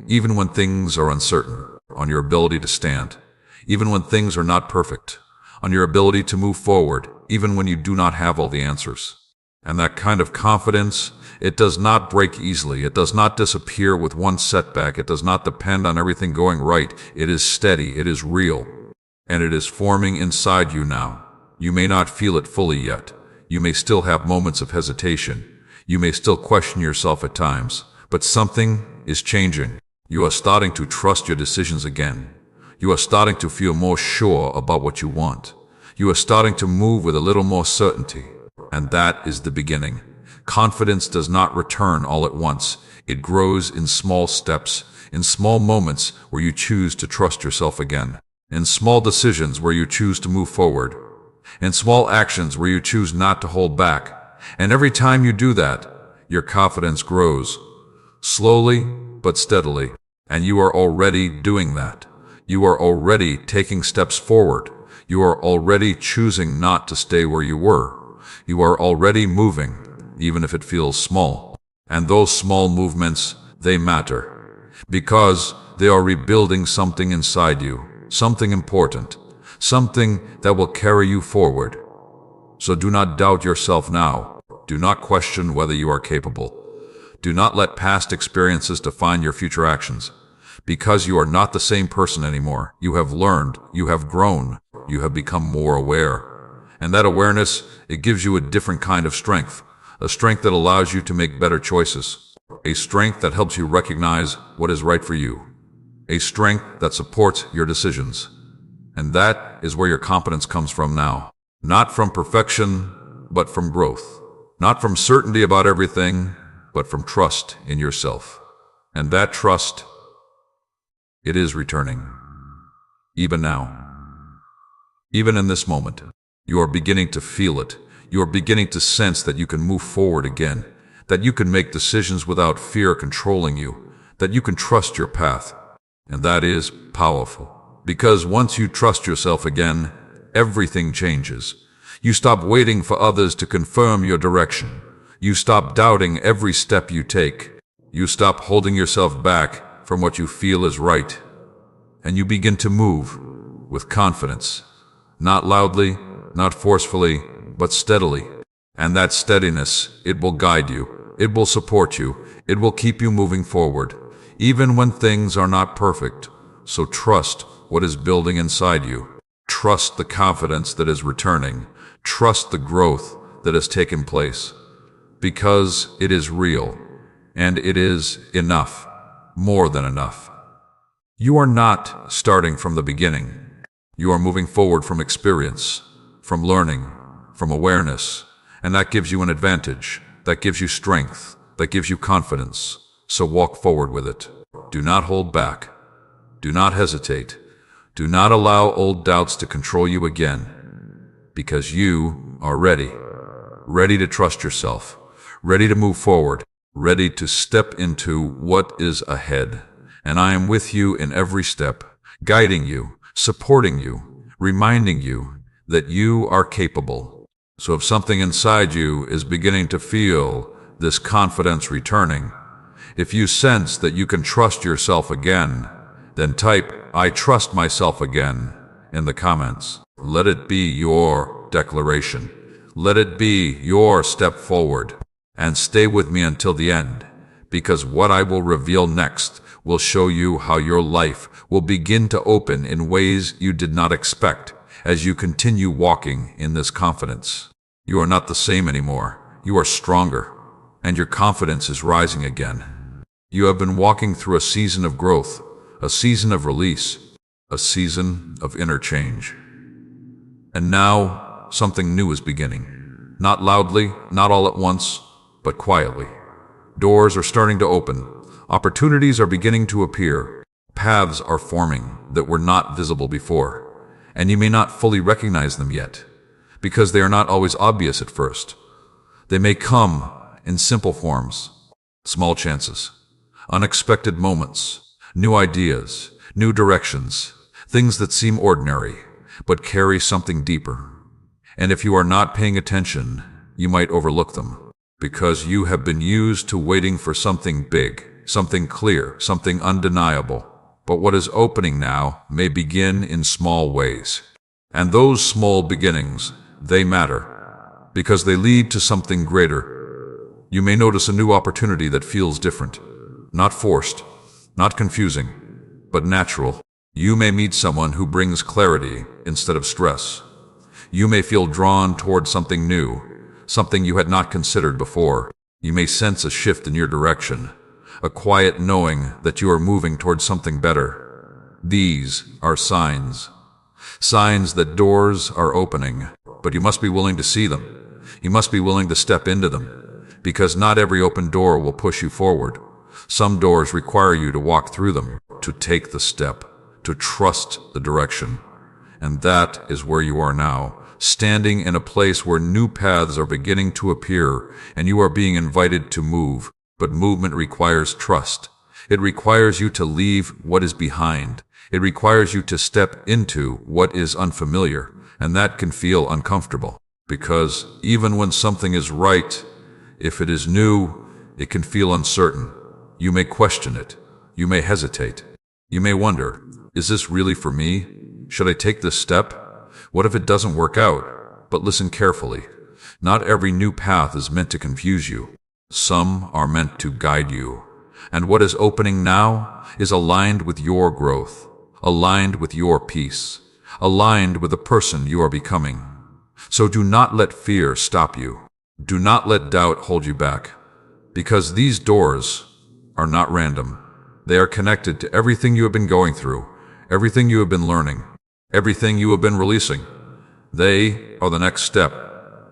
even when things are uncertain. On your ability to stand, even when things are not perfect. On your ability to move forward, even when you do not have all the answers. And that kind of confidence, it does not break easily. It does not disappear with one setback. It does not depend on everything going right. It is steady. It is real. And it is forming inside you now. You may not feel it fully yet. You may still have moments of hesitation. You may still question yourself at times. But something is changing. You are starting to trust your decisions again. You are starting to feel more sure about what you want. You are starting to move with a little more certainty. And that is the beginning. Confidence does not return all at once. It grows in small steps, in small moments where you choose to trust yourself again, in small decisions where you choose to move forward, in small actions where you choose not to hold back. And every time you do that, your confidence grows, slowly but steadily. And you are already doing that. You are already taking steps forward. You are already choosing not to stay where you were. You are already moving, even if it feels small. And those small movements, they matter. Because they are rebuilding something inside you, something important, something that will carry you forward. So do not doubt yourself now. Do not question whether you are capable. Do not let past experiences define your future actions. Because you are not the same person anymore. You have learned, you have grown, you have become more aware. And that awareness, it gives you a different kind of strength. A strength that allows you to make better choices. A strength that helps you recognize what is right for you. A strength that supports your decisions. And that is where your confidence comes from now. Not from perfection, but from growth. Not from certainty about everything, but from trust in yourself. And that trust, it is returning. Even now. Even in this moment. You are beginning to feel it. You are beginning to sense that you can move forward again. That you can make decisions without fear controlling you. That you can trust your path. And that is powerful. Because once you trust yourself again, everything changes. You stop waiting for others to confirm your direction. You stop doubting every step you take. You stop holding yourself back from what you feel is right. And you begin to move with confidence. Not loudly, not forcefully, but steadily. And that steadiness, it will guide you. It will support you. It will keep you moving forward, even when things are not perfect. So trust what is building inside you. Trust the confidence that is returning. Trust the growth that has taken place. Because it is real, and it is enough, more than enough. You are not starting from the beginning. You are moving forward from experience, from learning, from awareness, and that gives you an advantage. That gives you strength. That gives you confidence. So walk forward with it. Do not hold back. Do not hesitate. Do not allow old doubts to control you again. Because you are ready. Ready to trust yourself. Ready to move forward. Ready to step into what is ahead. And I am with you in every step, guiding you, supporting you, reminding you that you are capable. So if something inside you is beginning to feel this confidence returning, if you sense that you can trust yourself again, then type, "I trust myself again," in the comments. Let it be your declaration. Let it be your step forward. And stay with me until the end, because what I will reveal next will show you how your life will begin to open in ways you did not expect as you continue walking in this confidence. You are not the same anymore. You are stronger, and your confidence is rising again. You have been walking through a season of growth, a season of release, a season of inner change. And now, something new is beginning. Not loudly, not all at once, but quietly. Doors are starting to open. Opportunities are beginning to appear. Paths are forming that were not visible before. And you may not fully recognize them yet, because they are not always obvious at first. They may come in simple forms, small chances, unexpected moments, new ideas, new directions, things that seem ordinary, but carry something deeper. And if you are not paying attention, you might overlook them, because you have been used to waiting for something big, something clear, something undeniable. But what is opening now may begin in small ways. And those small beginnings, they matter, because they lead to something greater. You may notice a new opportunity that feels different, not forced, not confusing, but natural. You may meet someone who brings clarity instead of stress. You may feel drawn toward something new, something you had not considered before. You may sense a shift in your direction, a quiet knowing that you are moving toward something better. These are signs that doors are opening, but you must be willing to see them. You must be willing to step into them, because not every open door will push you forward. Some doors require you to walk through them, to take the step, to trust the direction. And that is where you are now, standing in a place where new paths are beginning to appear, and you are being invited to move. But movement requires trust. It requires you to leave what is behind. It requires you to step into what is unfamiliar, and that can feel uncomfortable. Because even when something is right, if it is new, it can feel uncertain. You may question it. You may hesitate. You may wonder, is this really for me? Should I take this step? What if it doesn't work out? But listen carefully. Not every new path is meant to confuse you. Some are meant to guide you. And what is opening now is aligned with your growth, aligned with your peace, aligned with the person you are becoming. So do not let fear stop you. Do not let doubt hold you back. Because these doors are not random. They are connected to everything you have been going through, everything you have been learning, everything you have been releasing. They are the next step,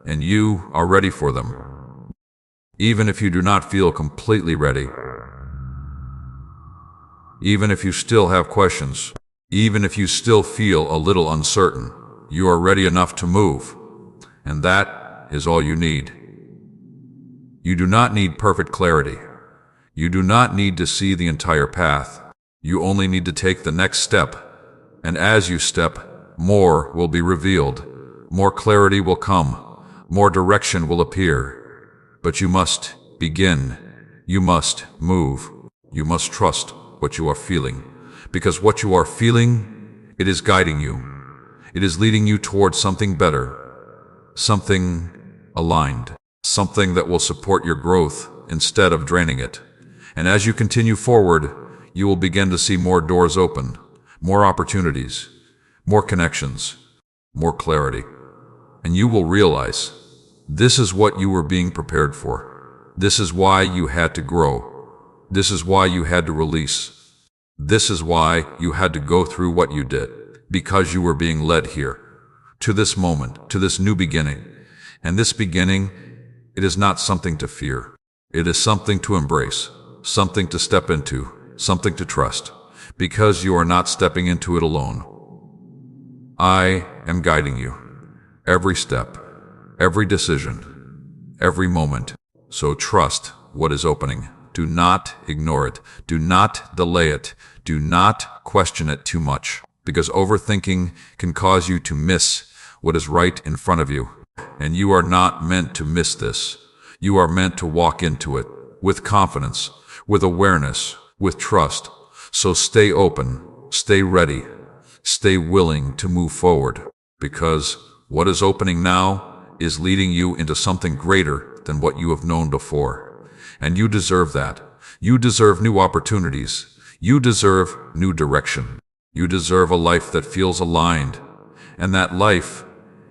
and you are ready for them. Even if you do not feel completely ready, even if you still have questions, even if you still feel a little uncertain, you are ready enough to move. And that is all you need. You do not need perfect clarity. You do not need to see the entire path. You only need to take the next step. And as you step, more will be revealed. More clarity will come. More direction will appear. But you must begin. You must move. You must trust what you are feeling. Because what you are feeling, it is guiding you. It is leading you towards something better. Something aligned. Something that will support your growth instead of draining it. And as you continue forward, you will begin to see more doors open, more opportunities, more connections, more clarity. And you will realize this is what you were being prepared for. This is why you had to grow. This is why you had to release. This is why you had to go through what you did, because you were being led here, to this moment, to this new beginning. And this beginning, it is not something to fear. It is something to embrace, something to step into, something to trust, because you are not stepping into it alone. I am guiding you, every step, every decision, every moment. So trust what is opening. Do not ignore it. Do not delay it. Do not question it too much, because overthinking can cause you to miss what is right in front of you. And you are not meant to miss this. You are meant to walk into it with confidence, with awareness, with trust. So stay open, stay ready, stay willing to move forward, because what is opening now is leading you into something greater than what you have known before. And you deserve that. You deserve new opportunities. You deserve new direction. You deserve a life that feels aligned. And that life,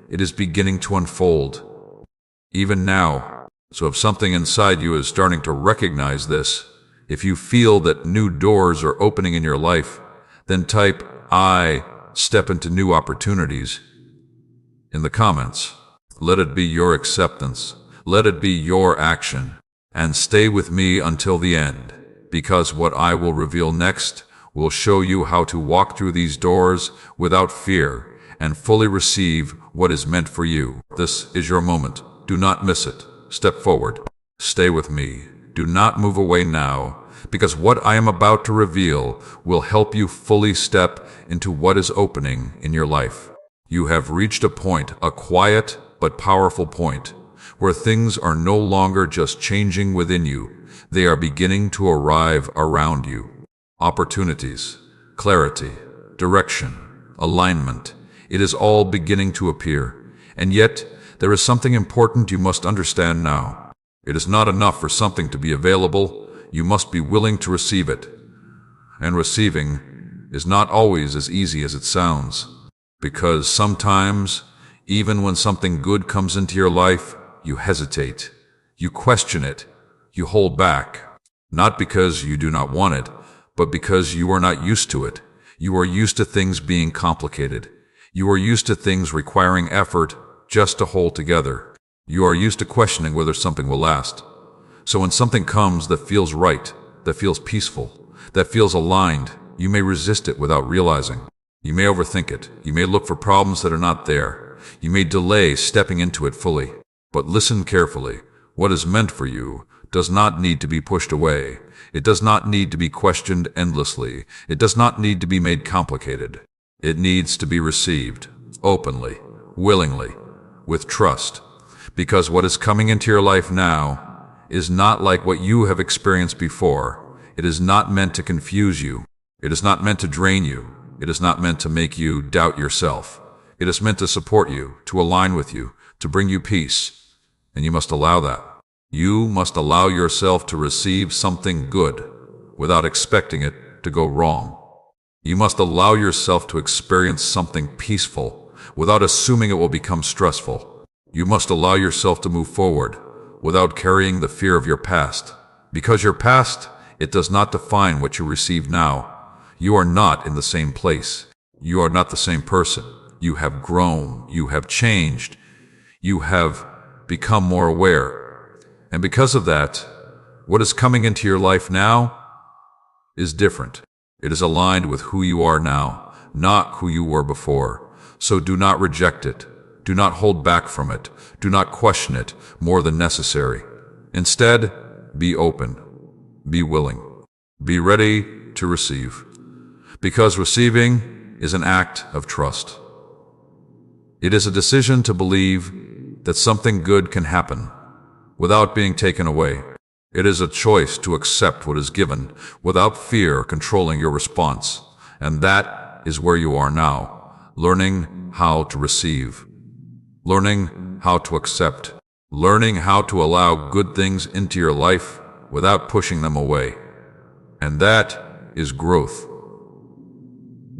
it is beginning to unfold, even now. So if something inside you is starting to recognize this, if you feel that new doors are opening in your life, then type "I step into new opportunities" in the comments. Let it be your acceptance. Let it be your action. And stay with me until the end, because what I will reveal next will show you how to walk through these doors without fear and fully receive what is meant for you. This is your moment. Do not miss it. Step forward. Stay with me. Do not move away now, because what I am about to reveal will help you fully step into what is opening in your life. You have reached a point, a quiet but powerful point, where things are no longer just changing within you. They are beginning to arrive around you. Opportunities, clarity, direction, alignment. It is all beginning to appear. And yet, there is something important you must understand now. It is not enough for something to be available. You must be willing to receive it. And receiving is not always as easy as it sounds, because sometimes, even when something good comes into your life, you hesitate, you question it, you hold back, not because you do not want it, but because you are not used to it. You are used to things being complicated. You are used to things requiring effort just to hold together. You are used to questioning whether something will last. So when something comes that feels right, that feels peaceful, that feels aligned, you may resist it without realizing. You may overthink it. You may look for problems that are not there. You may delay stepping into it fully. But listen carefully. What is meant for you does not need to be pushed away. It does not need to be questioned endlessly. It does not need to be made complicated. It needs to be received openly, willingly, with trust. Because what is coming into your life now is not like what you have experienced before. It is not meant to confuse you. It is not meant to drain you. It is not meant to make you doubt yourself. It is meant to support you, to align with you, to bring you peace. And you must allow that. You must allow yourself to receive something good without expecting it to go wrong. You must allow yourself to experience something peaceful without assuming it will become stressful. You must allow yourself to move forward without carrying the fear of your past. Because your past, it does not define what you receive now. You are not in the same place. You are not the same person. You have grown. You have changed. You have become more aware. And because of that, what is coming into your life now is different. It is aligned with who you are now, not who you were before. So do not reject it. Do not hold back from it. Do not question it more than necessary. Instead, be open. Be willing. Be ready to receive. Because receiving is an act of trust. It is a decision to believe that something good can happen without being taken away. It is a choice to accept what is given without fear controlling your response. And that is where you are now, learning how to receive, learning how to accept, learning how to allow good things into your life without pushing them away. And that is growth,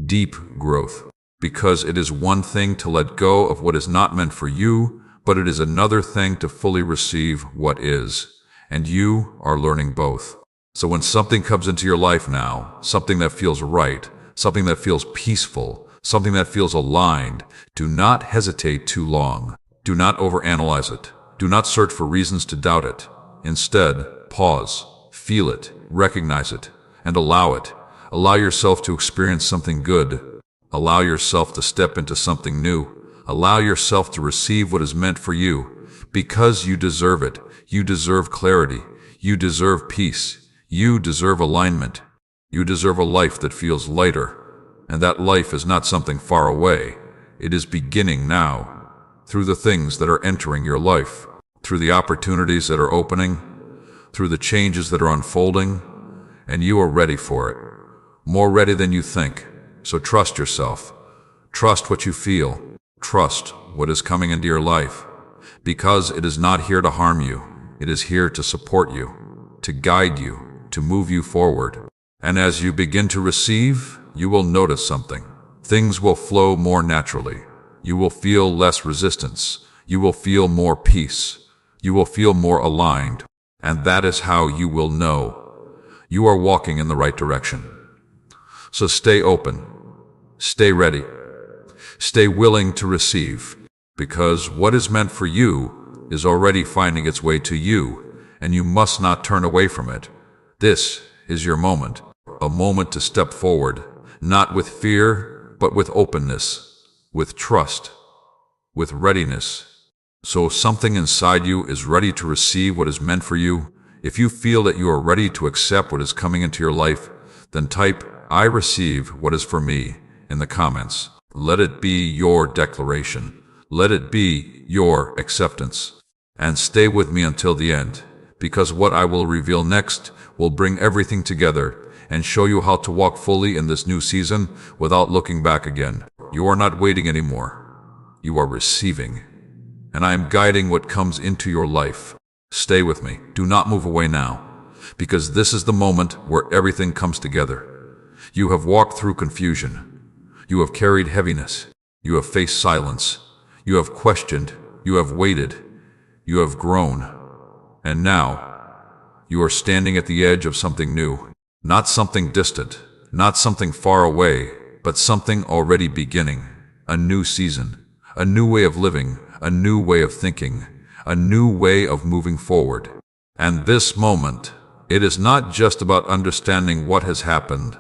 deep growth, because it is one thing to let go of what is not meant for you, but it is another thing to fully receive what is. And you are learning both. So when something comes into your life now, something that feels right, something that feels peaceful, something that feels aligned, do not hesitate too long. Do not overanalyze it. Do not search for reasons to doubt it. Instead, pause, feel it, recognize it, and allow it. Allow yourself to experience something good. Allow yourself to step into something new. Allow yourself to receive what is meant for you, because you deserve it. You deserve clarity. You deserve peace. You deserve alignment. You deserve a life that feels lighter. And that life is not something far away. It is beginning now. through the things that are entering your life, through the opportunities that are opening, through the changes that are unfolding, and you are ready for it. More ready than you think. So trust yourself. Trust what you feel. Trust what is coming into your life. Because it is not here to harm you. It is here to support you, to guide you, to move you forward. And as you begin to receive, you will notice something. Things will flow more naturally. You will feel less resistance. You will feel more peace. You will feel more aligned. And that is how you will know you are walking in the right direction. So stay open. Stay ready. Stay willing to receive. Because what is meant for you is already finding its way to you, and you must not turn away from it. This is your moment. A moment to step forward, not with fear, but with openness, with trust, with readiness. So if something inside you is ready to receive what is meant for you, if you feel that you are ready to accept what is coming into your life, then type, "I receive what is for me," in the comments. Let it be your declaration. Let it be your acceptance. And stay with me until the end, because what I will reveal next will bring everything together and show you how to walk fully in this new season without looking back again. You are not waiting anymore. You are receiving. And I am guiding what comes into your life. Stay with me. Do not move away now, because this is the moment where everything comes together. You have walked through confusion. You have carried heaviness. You have faced silence. You have questioned. You have waited. You have grown. And now, you are standing at the edge of something new. Not something distant, not something far away, but something already beginning. A new season, a new way of living, a new way of thinking, a new way of moving forward. And this moment, it is not just about understanding what has happened.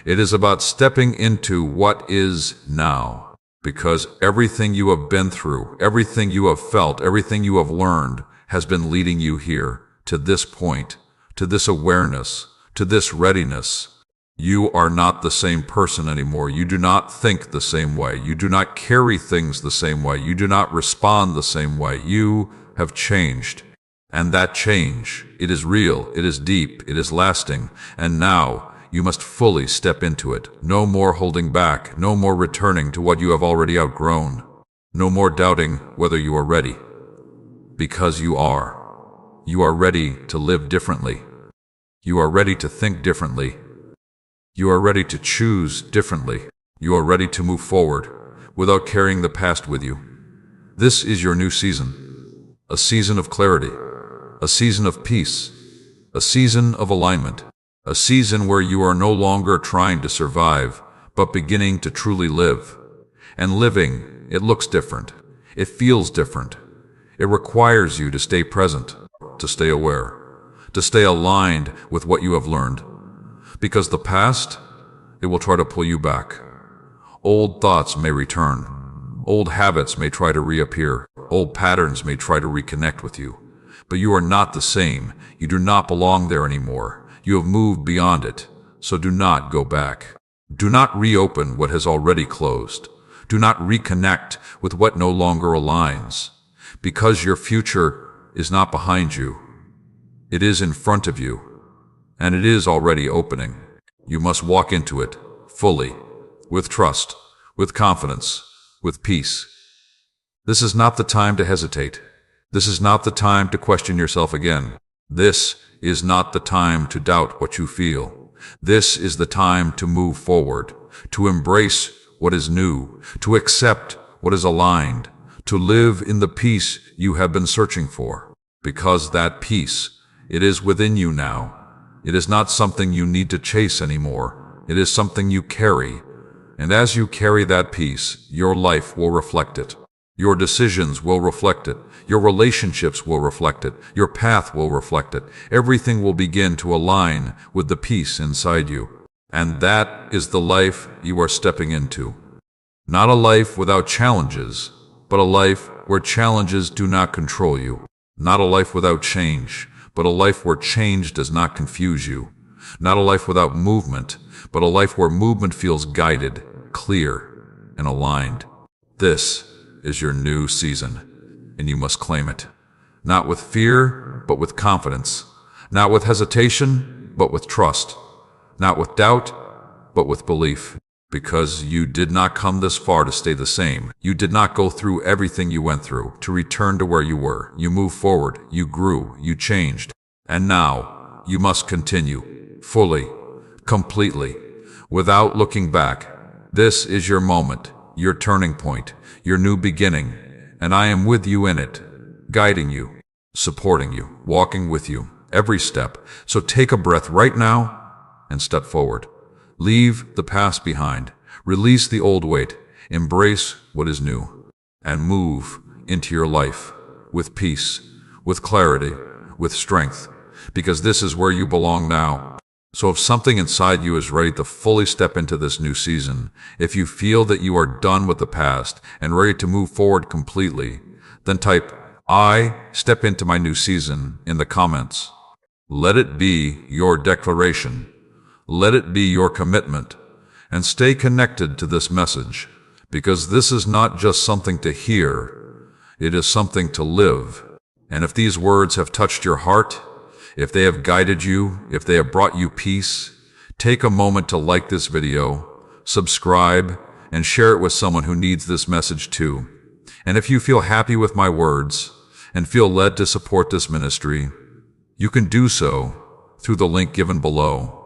It is about stepping into what is now. Because everything you have been through, everything you have felt, everything you have learned has been leading you here, to this point, to this awareness, to this readiness. You are not the same person anymore. You do not think the same way. You do not carry things the same way. You do not respond the same way. You have changed. And that change, it is real, it is deep, it is lasting. And now, you must fully step into it. No more holding back. No more returning to what you have already outgrown. No more doubting whether you are ready. Because you are. You are ready to live differently. You are ready to think differently. You are ready to choose differently. You are ready to move forward without carrying the past with you. This is your new season. A season of clarity. A season of peace. A season of alignment. A season where you are no longer trying to survive, but beginning to truly live. And living, it looks different. It feels different. It requires you to stay present, to stay aware, to stay aligned with what you have learned. Because the past, it will try to pull you back. Old thoughts may return. Old habits may try to reappear. Old patterns may try to reconnect with you. But you are not the same. You do not belong there anymore. You have moved beyond it, so do not go back. Do not reopen what has already closed. Do not reconnect with what no longer aligns. Because your future is not behind you. It is in front of you, and it is already opening. You must walk into it fully, with trust, with confidence, with peace. This is not the time to hesitate. This is not the time to question yourself again. This is not the time to doubt what you feel. This is the time to move forward, to embrace what is new, to accept what is aligned, to live in the peace you have been searching for. Because that peace, it is within you now. It is not something you need to chase anymore. It is something you carry. And as you carry that peace, your life will reflect it. Your decisions will reflect it. Your relationships will reflect it. Your path will reflect it. Everything will begin to align with the peace inside you. And that is the life you are stepping into. Not a life without challenges, but a life where challenges do not control you. Not a life without change, but a life where change does not confuse you. Not a life without movement, but a life where movement feels guided, clear, and aligned. This is your new season, and you must claim it. Not with fear, but with confidence. Not with hesitation, but with trust. Not with doubt, but with belief. Because you did not come this far to stay the same. You did not go through everything you went through to return to where you were. You moved forward, you grew, you changed. And now, you must continue, fully, completely, without looking back. This is your moment, your turning point, your new beginning, and I am with you in it, guiding you, supporting you, walking with you, every step. So take a breath right now and step forward. Leave the past behind, release the old weight, embrace what is new, and move into your life with peace, with clarity, with strength, because this is where you belong now. So if something inside you is ready to fully step into this new season, if you feel that you are done with the past and ready to move forward completely, then type, "I step into my new season" in the comments. Let it be your declaration. Let it be your commitment. And stay connected to this message, because this is not just something to hear, it is something to live. And if these words have touched your heart, if they have guided you, if they have brought you peace, take a moment to like this video, subscribe, and share it with someone who needs this message too. And if you feel happy with my words and feel led to support this ministry, you can do so through the link given below.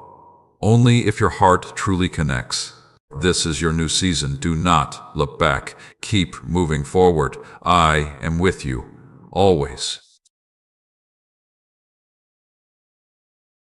Only if your heart truly connects. This is your new season. Do not look back. Keep moving forward. I am with you, always.